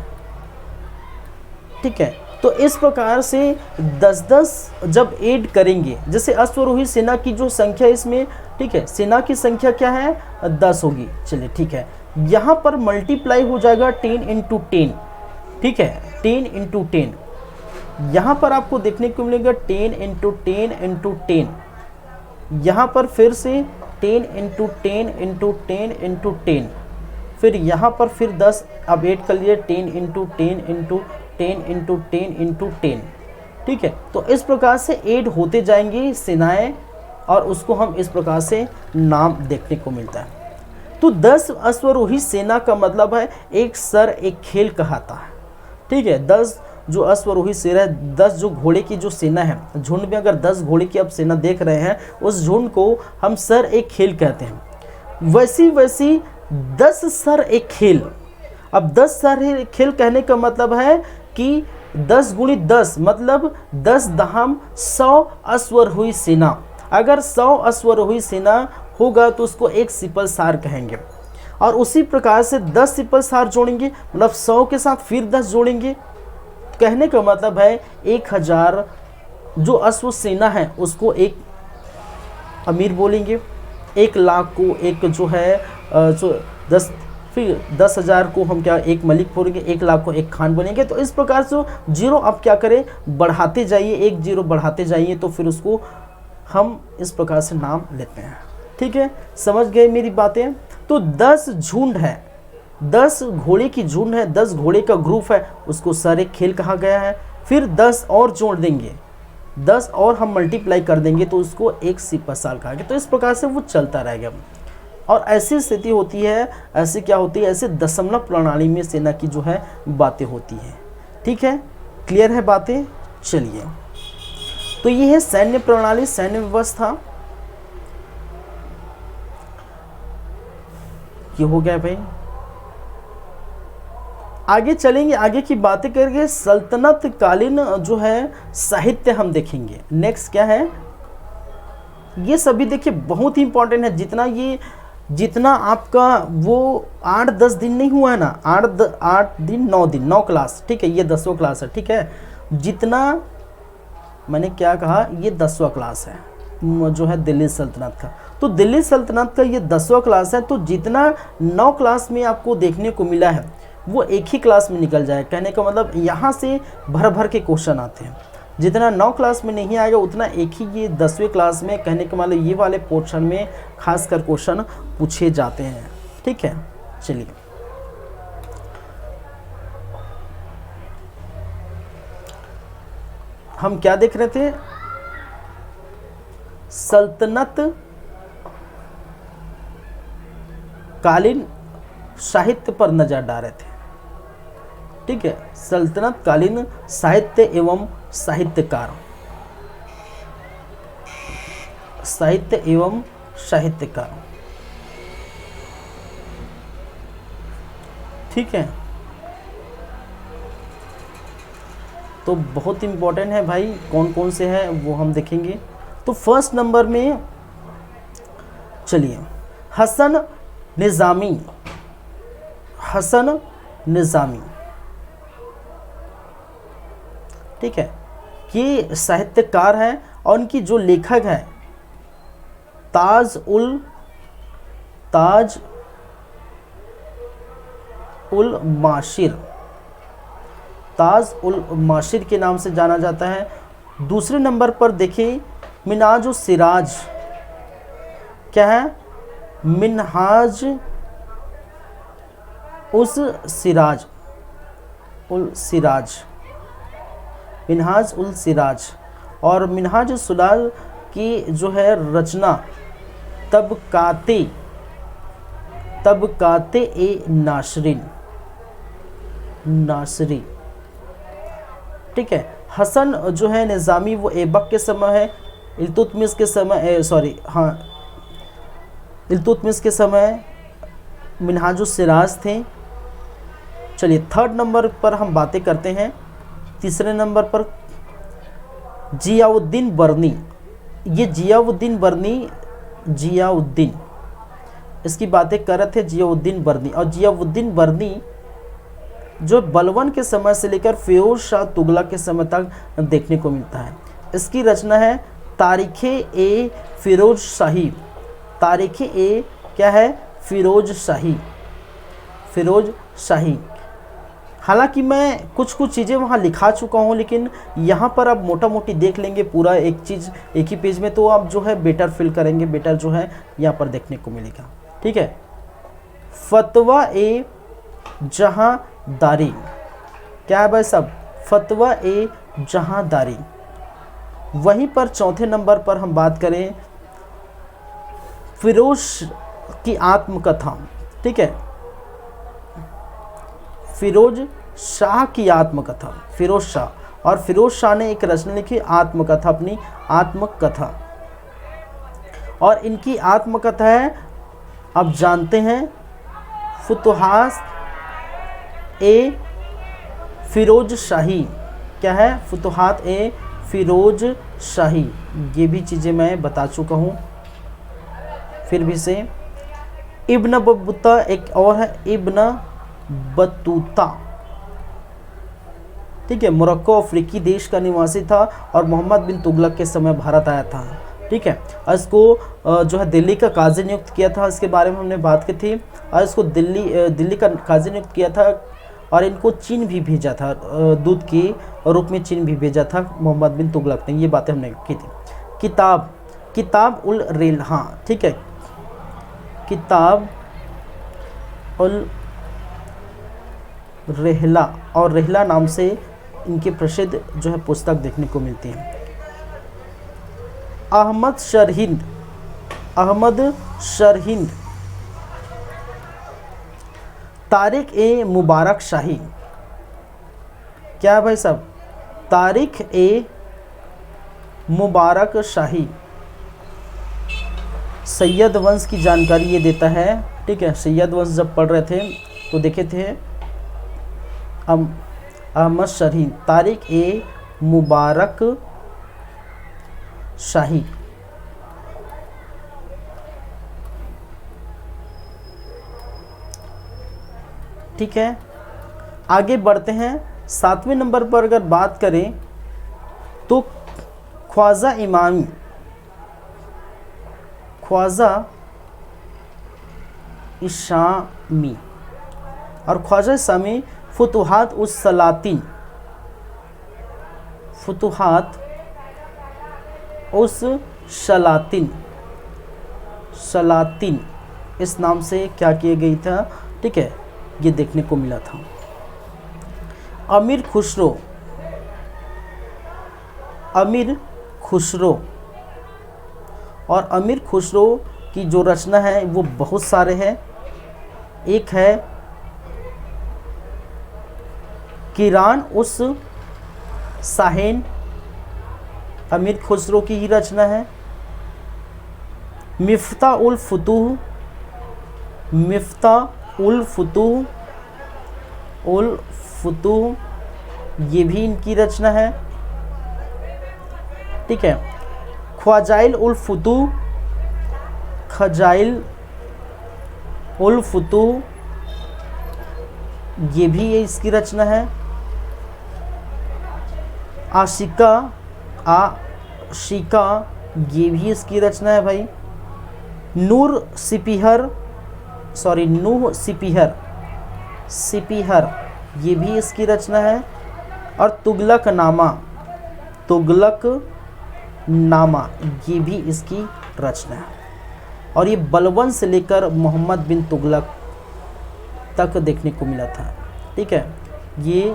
ठीक है। तो इस प्रकार से 10-10 जब ऐड करेंगे, जैसे अश्वरोही सेना की जो संख्या इसमें, ठीक है, सेना की संख्या क्या है? 10 होगी। चलिए ठीक है, यहाँ पर मल्टीप्लाई हो जाएगा 10 × 10, ठीक है, 10 × 10। यहाँ पर आपको देखने को मिलेगा 10 × 10 × 10, यहाँ पर फिर से 10 × 10 × 10 × 10, फिर यहाँ पर फिर 10 अब ऐड कर लिए 10 × 10 × 10 × 10 × 10, ठीक है। तो इस प्रकार से ऐड होते जाएंगी सेनाएं और उसको हम इस प्रकार से नाम देखने को मिलता है। तो 10 अश्वरोही सेना का मतलब है एक सर एक खेल कहता है, ठीक है। 10 जो अश्वरोही सेना है, 10 जो घोड़े की जो सेना है, झुंड में अगर 10 घोड़े की आप सेना देख रहे हैं, उस झुंड को हम सर एक खेल कहते हैं। वैसी 10 सर एक खेल। अब 10 सर एक खेल कहने का मतलब है कि 10 × 10 मतलब 10 दहाम 100 अश्वरोही सेना। अगर 100 अश्वरोही सेना होगा तो उसको एक सिपल सार कहेंगे। और उसी प्रकार से 10 सिपल सार जोड़ेंगे, मतलब 100 के साथ फिर 10 जोड़ेंगे। कहने का मतलब है 1000 जो अश्व सेना है उसको एक अमीर बोलेंगे, 1 लाख को एक जो है जो 10, फिर 10,000 को हम क्या एक मलिक बोलेंगे, 1 लाख को एक खान बोलेंगे। तो इस प्रकार से जीरो आप क्या करें, बढ़ाते जाइए, 1 0 बढ़ाते जाइए, तो फिर उसको हम इस प्रकार से नाम लेते हैं, ठीक है। समझ गए मेरी बातें? तो 10 झुंड है, 10 घोड़े की झुंड है, 10 घोड़े का ग्रुप है, उसको सर एक खेल कहा गया है। फिर 10 और जोड़ देंगे, 10 और हम मल्टीप्लाई कर देंगे तो उसको एक सिपह सार कहा गया। तो इस प्रकार से वो चलता रहेगा। और ऐसी स्थिति होती है, ऐसे क्या होती है, ऐसे दशमलव प्रणाली में सेना की जो है बातें होती हैं। ठीक है, क्लियर है बातें। चलिए, तो ये है सैन्य प्रणाली, सैन्य व्यवस्था। ये हो गया भाई। आगे चलेंगे, आगे की बातें करेंगे, सल्तनत कालीन जो है साहित्य हम देखेंगे। नेक्स्ट क्या है, ये सभी देखिए बहुत ही इंपॉर्टेंट है। जितना आपका वो 8-10 दिन नहीं हुआ है ना, 8 दिन 9 दिन 9 क्लास, ठीक है, ये 10वां क्लास है। ठीक है, जितना मैंने क्या कहा, ये 10वां क्लास है जो है दिल्ली सल्तनत का। तो दिल्ली सल्तनत का ये 10वां क्लास है। तो जितना 9 क्लास में आपको देखने को मिला है वो एक ही क्लास में निकल जाए। कहने का मतलब यहाँ से भर भर के क्वेश्चन आते हैं। जितना 9 क्लास में नहीं आएगा उतना एक ही ये 10वीं क्लास में, कहने का मतलब ये वाले पोर्शन में खासकर क्वेश्चन पूछे जाते हैं। ठीक है, चलिए हम क्या देख रहे थे, सल्तनत कालीन साहित्य पर नजर डाल रहे थे। ठीक है, सल्तनत कालीन साहित्य एवं साहित्यकार, साहित्य एवं साहित्यकार। ठीक है, तो बहुत इंपॉर्टेंट है भाई, कौन कौन से हैं वो हम देखेंगे। तो फर्स्ट नंबर में चलिए, हसन निज़ामी। हसन निज़ामी, ठीक है, ये साहित्यकार हैं और उनकी जो लेखक है ताज उल माशिर, ताज उल माशिर के नाम से जाना जाता है। दूसरे नंबर पर देखिए मिन्हाज उस सिराज, क्या है, मिन्हाज उस सिराज, उल सिराज, मिन्हाज उल सिराज। और मिन्हाज उल सिराज की जो है रचना तबकाते ए नासरीन, नासरी। ठीक है, हसन जो है निज़ामी वो ऐबक के समय है, इल्तुतमिश के समय, इल्तुतमिश के समय मिन्हाज उल सिराज थे। चलिए थर्ड नंबर पर हम बातें करते हैं। तीसरे नंबर पर जियाउद्दीन बर्नी। ये जियाउद्दीन इसकी बातें कर रहे थे, जियाउद्दीन बर्नी। और जियाउद्दीन बर्नी जो बलवन के समय से लेकर फिरोज शाह तुगलक के समय तक देखने को मिलता है। इसकी रचना है तारीख़े ए फिरोज शाही। तारीख़े ए क्या है, फिरोज शाही। हालांकि मैं कुछ चीज़ें वहाँ लिखा चुका हूँ, लेकिन यहाँ पर आप मोटा मोटी देख लेंगे पूरा एक चीज़ एक ही पेज में, तो आप जो है बेटर फील करेंगे, बेटर जो है यहाँ पर देखने को मिलेगा। ठीक है, फतवा ए जहांदारी, क्या है भाई साहब, फतवा ए जहांदारी। वहीं पर चौथे नंबर पर हम बात करें फिरोज की आत्मकथा। ठीक है, फिरोज शाह की आत्मकथा, फिरोज शाह। और फिरोज शाह ने एक रचना लिखी आत्मकथा, अपनी आत्मकथा। और इनकी आत्मकथा है, आप जानते हैं, फुतुहात ए फिरोज शाही। क्या है, फुतुहात ए फिरोज शाही। ये भी चीज़ें मैं बता चुका हूँ, फिर भी से। इब्न बतूता एक और है, इब्न बतूता। ठीक है, मोरक्को अफ्रीकी देश का निवासी था और मोहम्मद बिन तुगलक के समय भारत आया था। ठीक है, और इसको जो है दिल्ली का काजी नियुक्त किया था, इसके बारे में हमने बात की थी। और इसको दिल्ली का काजी नियुक्त किया था और इनको चीन भी भेजा था, दूध के रूप में चीन भी भेजा था मोहम्मद बिन तुगलक ने। ये बातें हमने की थी। किताब उल रेलहा। ठीक है, किताब उल रेहला, और रेहला नाम से इनके प्रसिद्ध जो है पुस्तक देखने को मिलती है। अहमद शरहिंद तारिक ए मुबारक शाही क्या है भाई साहब? तारिक ए मुबारक शाही सैयद वंश की जानकारी ये देता है। ठीक है, सैयद वंश जब पढ़ रहे थे तो देखे थे अहमद शरीह, तारिक ए मुबारक शाही। ठीक है, आगे बढ़ते हैं। 7वें नंबर पर अगर बात करें तो ख्वाजा इमामी, ख्वाजा इशामी और ख्वाजा इशामी फुतुहात उस सलातिन, फुतुहात उस सलातिन, सलातिन इस नाम से क्या किया गई था? ठीक है, ये देखने को मिला था। अमीर खुसरो, अमीर खुसरो और अमीर खुसरो की जो रचना है वो बहुत सारे हैं। एक है किरान उस साहेन, अमीर खुसरो की ही रचना है। मिफ्ता उल फुतूह, मिफ्ता उल फुतूह, उल फुतूह ये भी इनकी रचना है। ठीक है, ख्वाजाइल उल फुतूह, खजाइल उल फुतूह ये भी इसकी रचना है। आशिका, आशिका ये भी इसकी रचना है भाई। नूर सिपिहर, सॉरी नूह सिपिहर, सिपिहर ये भी इसकी रचना है। और तुगलक नामा, तुगलक नामा ये भी इसकी रचना है। और ये बलबन से लेकर मोहम्मद बिन तुगलक तक देखने को मिला था। ठीक है, ये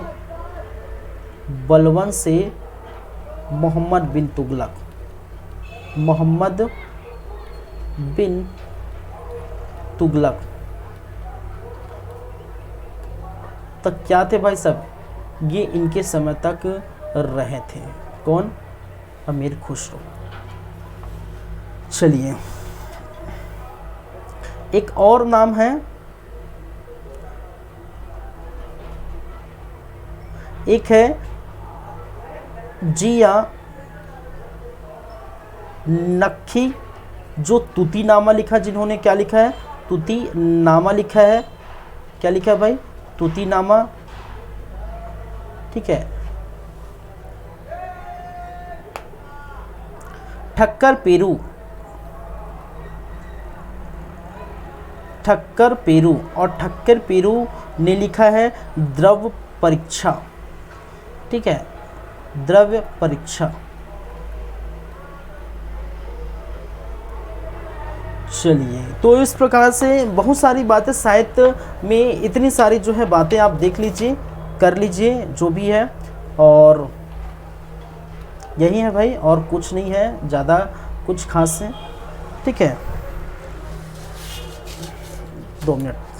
बलबन से मोहम्मद बिन तुगलक, मोहम्मद बिन तुगलक तक क्या थे भाई साहब? ये इनके समय तक रहे थे। कौन? अमीर खुसरो। चलिए, एक और नाम है, एक है जिया नक्खी, जो तुती नामा लिखा, जिन्होंने क्या लिखा है? तुती नामा लिखा है। क्या लिखा है भाई? तुती नामा। ठीक है, ठक्कर पेरू, ठक्कर पेरू और ठक्कर पेरू ने लिखा है द्रव्य परीक्षा। ठीक है, द्रव्य परीक्षा। चलिए, तो इस प्रकार से बहुत सारी बातें साहित्य में, इतनी सारी जो है बातें आप देख लीजिए, कर लीजिए जो भी है, और यही है भाई, और कुछ नहीं है ज़्यादा कुछ खास है। ठीक है, 2 मिनट।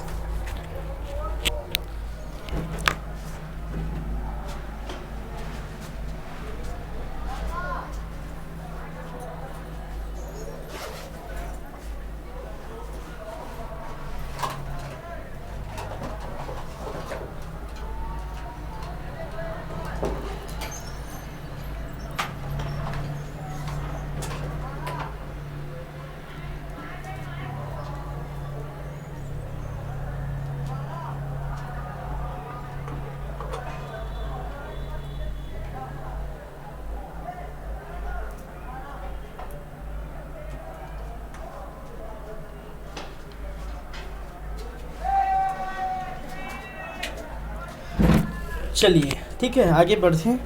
चलिए, ठीक है, आगे बढ़ते हैं,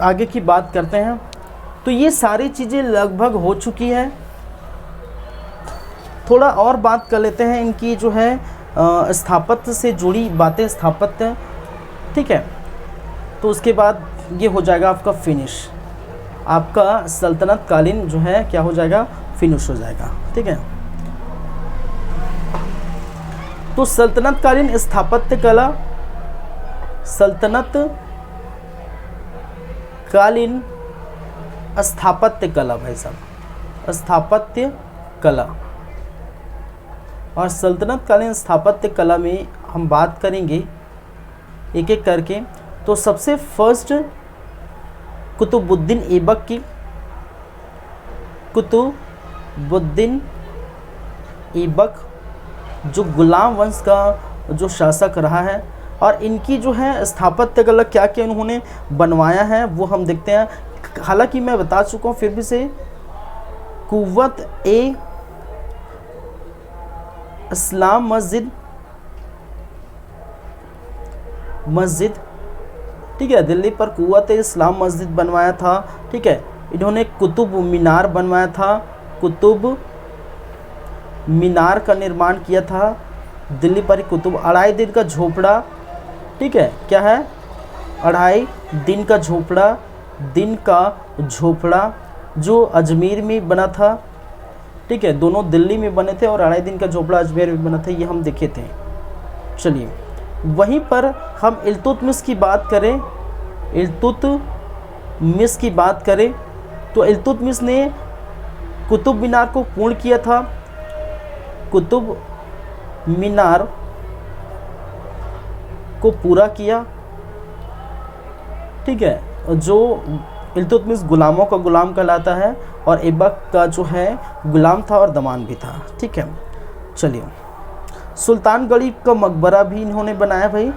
आगे की बात करते हैं। तो ये सारी चीज़ें लगभग हो चुकी है। थोड़ा और बात कर लेते हैं इनकी जो है स्थापत्य से जुड़ी बातें, स्थापत्य। ठीक है, तो उसके बाद ये हो जाएगा आपका फिनिश, आपका सल्तनत कालीन जो है क्या हो जाएगा? फिनिश हो जाएगा। ठीक है, तो सल्तनतकालीन स्थापत्य कला, सल्तनत कालीन स्थापत्य कला भाई साहब, स्थापत्य कला। और सल्तनत कालीन स्थापत्य कला में हम बात करेंगे एक एक करके। तो सबसे फर्स्ट कुतुबुद्दीन ऐबक की, कुतुबुद्दीन ऐबक जो गुलाम वंश का जो शासक रहा है, और इनकी जो है स्थापत्य कला क्या क्या उन्होंने बनवाया है वो हम देखते हैं। हालांकि मैं बता चुका हूँ फिर भी से, कुव्वत ए इस्लाम मस्जिद, ठीक है, दिल्ली पर कुव्वत ए इस्लाम मस्जिद बनवाया था। ठीक है, इन्होंने कुतुब मीनार बनवाया था, कुतुब मीनार का निर्माण किया था दिल्ली पर। कुतुब 2.5 दिन का झोपड़ा, ठीक है, क्या है 2.5 दिन का झोपड़ा, दिन का झोपड़ा जो अजमेर में बना था। ठीक है, दोनों दिल्ली में बने थे और 2.5 दिन का झोपड़ा अजमेर में बना था, ये हम देखे थे। चलिए वहीं पर हम इल्तुतमिश की बात करें, इल्तुतमिश की बात करें तो इल्तुतमिश ने कुतुब मीनार को पूर्ण किया था, कुतुब मीनार को पूरा किया। ठीक है, जो इल्तुतमिश गुलामों का गुलाम कहलाता है और ऐबक का जो है गुलाम था और दमान भी था। ठीक है, चलिए सुल्तानगढ़ी का मकबरा भी इन्होंने बनाया भाई,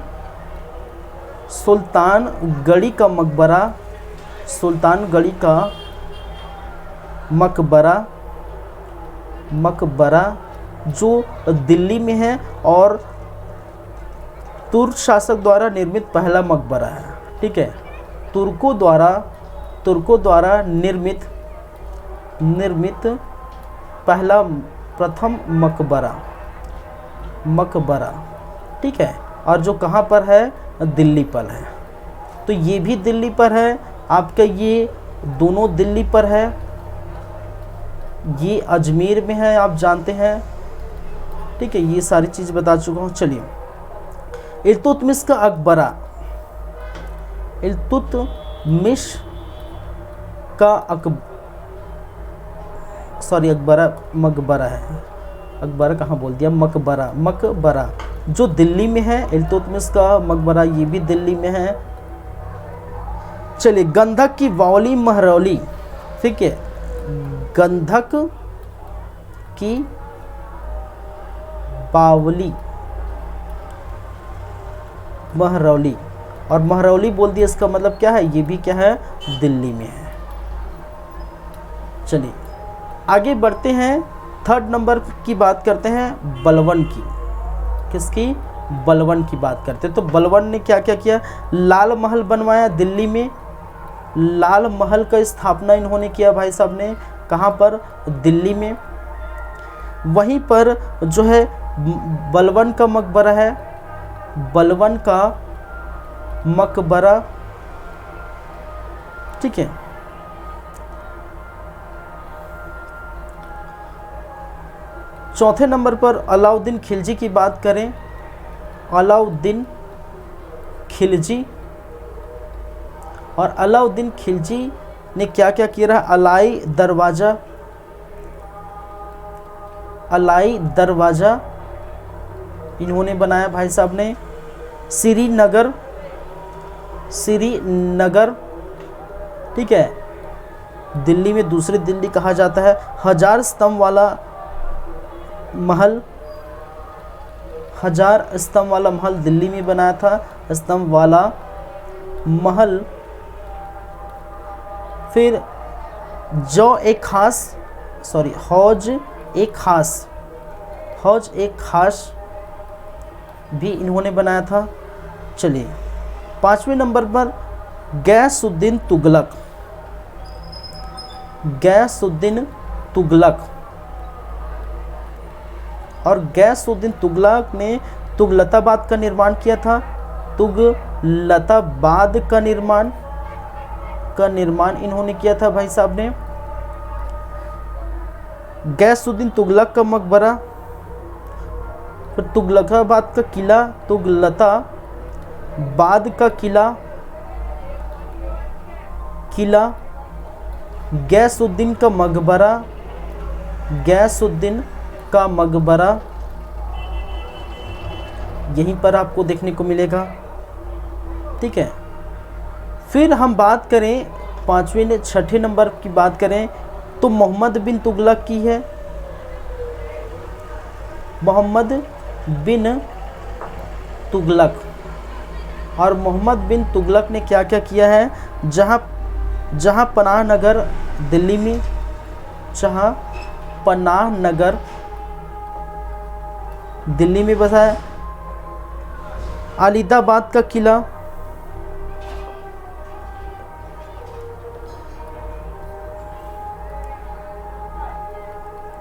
सुल्तानगढ़ी का मकबरा, सुल्तानगढ़ी का मकबरा जो दिल्ली में है और तुर्क शासक द्वारा निर्मित पहला मकबरा है। ठीक है, तुर्कों द्वारा निर्मित पहला प्रथम मकबरा। ठीक है, और जो कहाँ पर है, दिल्ली पर है। तो ये भी दिल्ली पर है आपका, ये दोनों दिल्ली पर है, ये अजमेर में है, आप जानते हैं। ठीक है, ये सारी चीज़ बता चुका हूँ। चलिए इल्तुतमिश का अकबरा, इल्तुतमिश का अकबरा मकबरा है, अकबरा कहाँ बोल दिया, मकबरा जो दिल्ली में है, इल्तुतमिश का मकबरा ये भी दिल्ली में है। चलिए गंधक की बावली महरौली, ठीक है, गंधक की बावली महरौली, और महरौली बोल दिया, इसका मतलब क्या है, ये भी क्या है, दिल्ली में है। चलिए आगे बढ़ते हैं, थर्ड नंबर की बात करते हैं बलबन की। किसकी, बलबन की बात करते हैं। तो बलबन ने क्या क्या किया, लाल महल बनवाया दिल्ली में, लाल महल का स्थापना इन्होंने किया भाई साहब ने, कहाँ पर, दिल्ली में। वहीं पर जो है बलबन का मकबरा है, बलबन का मकबरा। ठीक है, चौथे नंबर पर अलाउद्दीन खिलजी की बात करें, अलाउद्दीन खिलजी, और अलाउद्दीन खिलजी ने क्या क्या किया रहा, अलाई दरवाज़ा इन्होंने बनाया भाई साहब ने। श्रीनगर, ठीक है, दिल्ली में दूसरी दिल्ली कहा जाता है। 1000 स्तंभ वाला महल, 1000 स्तंभ वाला महल दिल्ली में बनाया था, स्तंभ वाला महल। फिर हौज एक खास भी इन्होंने बनाया था। चलिए 5वें नंबर पर गैसुद्दीन तुगलक, और गैसुद्दीन तुगलक ने तुगलताबाद का निर्माण किया था, तुगलताबाद का निर्माण इन्होंने किया था भाई साहब ने। गैसुद्दीन तुगलक का मकबरा, फिर तुगलकाबाद का किला, तुगलकाबाद का किला, गैसुद्दीन का मकबरा, गैसुद्दीन का मकबरा यहीं पर आपको देखने को मिलेगा। ठीक है, फिर हम बात करें छठे नंबर की बात करें तो मोहम्मद बिन तुगलक की है। मोहम्मद बिन तुगलक, और मोहम्मद बिन तुगलक ने क्या क्या किया है, जहाँ पनाह नगर दिल्ली में, जहाँ पनाह नगर दिल्ली में बसा है, अलीदाबाद का किला,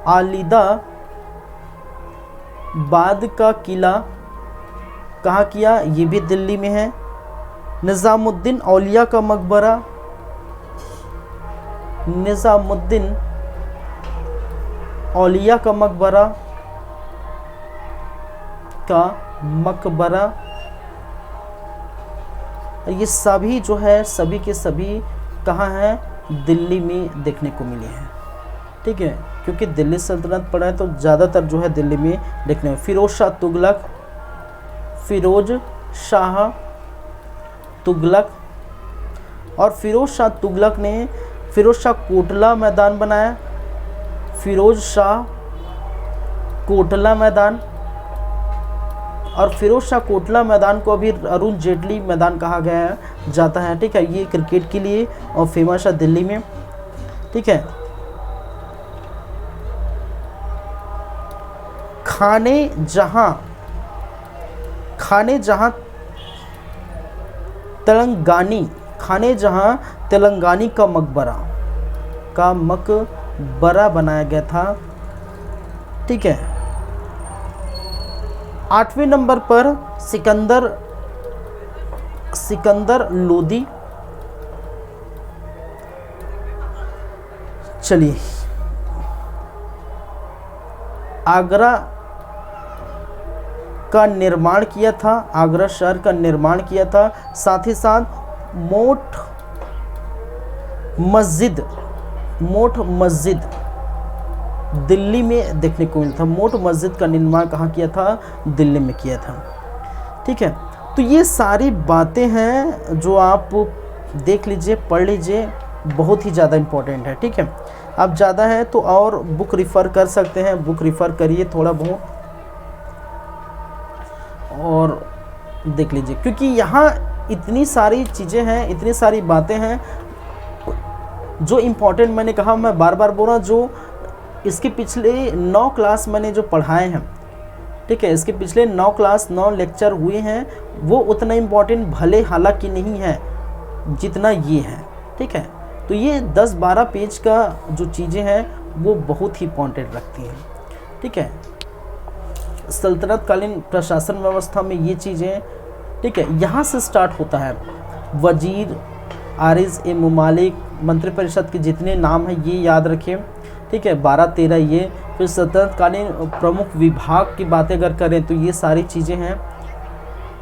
अलीदाबाद का किला कहाँ किया, ये भी दिल्ली में है। निज़ामुद्दीन औलिया का मकबरा, निज़ामुद्दीन औलिया का मकबरा ये सभी जो है सभी के सभी कहाँ हैं, दिल्ली में देखने को मिले हैं। ठीक है, क्योंकि दिल्ली सल्तनत पड़ा है तो ज़्यादातर जो है दिल्ली में देखने में। फिरोज शाह तुगलक, और फिरोज शाह तुगलक ने फिरोज शाह कोटला मैदान बनाया, फिरोज शाह कोटला मैदान, और फिरोज शाह कोटला मैदान को अभी अरुण जेटली मैदान कहा गया जाता है। ठीक है, ये क्रिकेट के लिए और फेमस है दिल्ली में। ठीक है, खाने जहां तेलंगानी का मकबरा बनाया गया था। ठीक है, 8वें नंबर पर सिकंदर लोदी। चलिए, आगरा का निर्माण किया था, आगरा शहर का निर्माण किया था। साथ ही साथ मोठ मस्जिद दिल्ली में देखने को मिला था। मोठ मस्जिद का निर्माण कहाँ किया था, दिल्ली में किया था। ठीक है, तो ये सारी बातें हैं जो आप देख लीजिए, पढ़ लीजिए, बहुत ही ज़्यादा इम्पोर्टेंट है। ठीक है, अब ज़्यादा है तो और बुक रिफ़र कर सकते हैं, बुक रिफ़र करिए थोड़ा बहुत और देख लीजिए, क्योंकि यहाँ इतनी सारी चीज़ें हैं, इतनी सारी बातें हैं जो इम्पोर्टेंट, मैंने कहा, मैं बार बार बोल रहा हूँ, जो इसके पिछले 9 क्लास मैंने जो पढ़ाए हैं। ठीक है, इसके पिछले 9 क्लास 9 लेक्चर हुए हैं, वो उतना इम्पोर्टेंट भले हालांकि नहीं है जितना ये है। ठीक है, तो ये 10-12 पेज का जो चीज़ें हैं वो बहुत ही इम्पोर्टेंट रखती हैं। ठीक है, सल्तनत कालीन प्रशासन व्यवस्था में ये चीज़ें, ठीक है, यहाँ से स्टार्ट होता है। वजीर, आरिज ए ममालिक, मंत्रिपरिषद के जितने नाम हैं ये याद रखें। ठीक है, 12-13 ये। फिर सल्तनत कालीन प्रमुख विभाग की बातें अगर करें तो ये सारी चीज़ें हैं।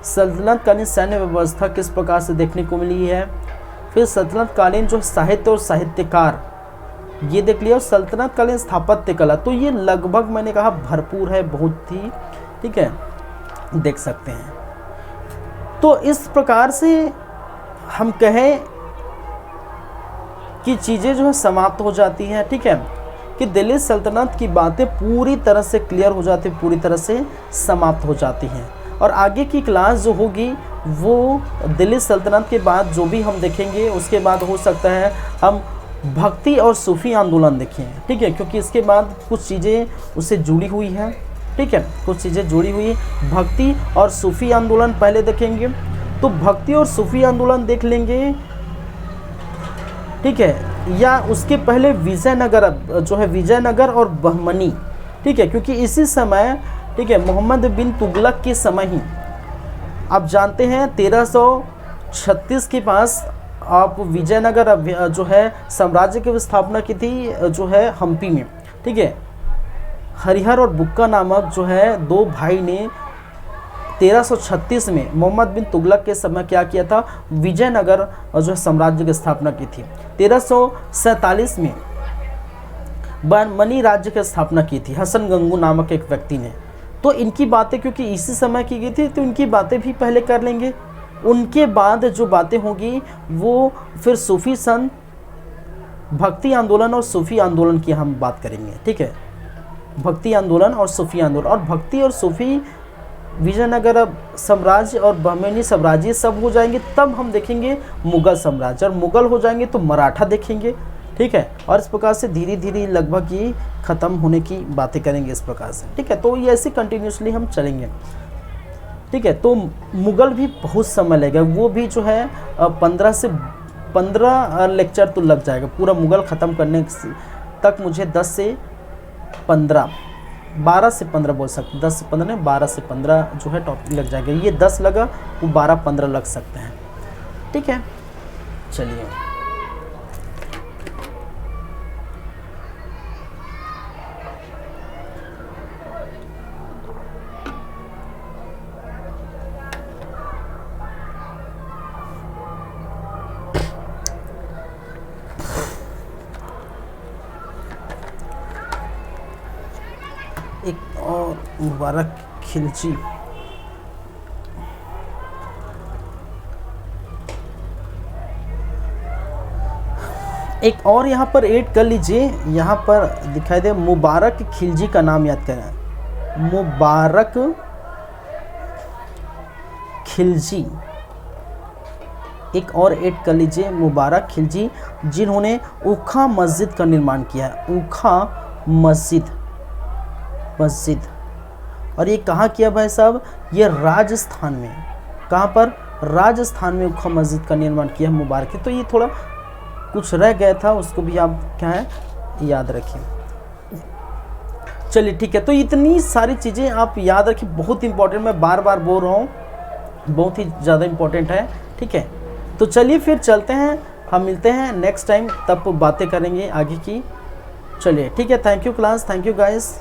सल्तनत कालीन सैन्य व्यवस्था किस प्रकार से देखने को मिली है। फिर सल्तनत कालीन जो साहित्य और साहित्यकार ये देख लिया। और सल्तनत कालीन स्थापत्य कला, तो ये लगभग मैंने कहा भरपूर है, बहुत ही। ठीक है, देख सकते हैं। तो इस प्रकार से हम कहें कि चीज़ें जो है समाप्त हो जाती हैं। ठीक है, कि दिल्ली सल्तनत की बातें पूरी तरह से क्लियर हो जाती, पूरी तरह से समाप्त हो जाती हैं। और आगे की क्लास जो होगी वो दिल्ली सल्तनत के बाद जो भी हम देखेंगे, उसके बाद हो सकता है हम भक्ति और सूफी आंदोलन देखें। ठीक है, क्योंकि इसके बाद कुछ चीज़ें उससे जुड़ी हुई हैं। ठीक है, कुछ चीज़ें जुड़ी हुई, भक्ति और सूफी आंदोलन पहले देखेंगे। तो भक्ति और सूफी आंदोलन देख लेंगे। ठीक है, या उसके पहले विजयनगर जो है, विजयनगर और बहमनी। ठीक है, क्योंकि इसी समय, ठीक है, मोहम्मद बिन तुगलक के समय ही आप जानते हैं 1336 के पास आप विजयनगर जो है साम्राज्य की स्थापना की थी, जो है हम्पी में। ठीक है, हरिहर और बुक्का नामक जो है दो भाई ने 1336 में मोहम्मद बिन तुगलक के समय क्या किया था, विजयनगर जो है साम्राज्य की स्थापना की थी। 1347 में बर्मनी राज्य की स्थापना की थी हसन गंगू नामक एक व्यक्ति ने। तो इनकी बातें क्योंकि इसी समय की गई थी तो इनकी बातें भी पहले कर लेंगे। उनके बाद जो बातें होंगी वो फिर सूफी संत, भक्ति आंदोलन और सूफी आंदोलन की हम बात करेंगे, ठीक है। भक्ति आंदोलन और सूफी आंदोलन, और भक्ति और सूफी विजयनगर साम्राज्य और बहमनी साम्राज्य सब हो जाएंगे, तब हम देखेंगे मुगल साम्राज्य, और मुगल हो जाएंगे तो मराठा देखेंगे, ठीक है। और इस प्रकार से धीरे धीरे लगभग ये ख़त्म होने की बातें करेंगे इस प्रकार से, ठीक है। तो ये ऐसे कंटिन्यूसली हम चलेंगे, ठीक है। तो मुगल भी बहुत समय लगेगा, वो भी जो है 15 लेक्चर तो लग जाएगा पूरा मुगल ख़त्म करने तक। मुझे 10 से 15 12 से 15 बोल सकते, 10 से 15 नहीं 12 से 15 जो है टॉपिक लग जाएगा। ये 10 लगा वो 12-15 लग सकते हैं, ठीक है। चलिए एक और मुबारक खिलजी, एक और यहाँ पर ऐड कर लीजिए, यहाँ पर दिखाई दे मुबारक खिलजी का नाम याद करें, मुबारक खिलजी, एक और ऐड कर लीजिए मुबारक खिलजी, जिन्होंने ऊखा मस्जिद का निर्माण किया है। ऊखा मस्जिद, और ये कहाँ किया भाई साहब, ये राजस्थान में। कहाँ पर, राजस्थान में ऊखा मस्जिद का निर्माण किया है मुबारक। तो ये थोड़ा कुछ रह गया था, उसको भी आप क्या है याद रखिए। चलिए ठीक है, तो इतनी सारी चीज़ें आप याद रखिए, बहुत इंपॉर्टेंट, मैं बार बार बोल रहा हूँ, बहुत ही ज़्यादा इंपॉर्टेंट है, ठीक है। तो चलिए फिर चलते हैं, हम मिलते हैं नेक्स्ट टाइम, तब बातें करेंगे आगे की। चलिए ठीक है, thank you class, thank you guys.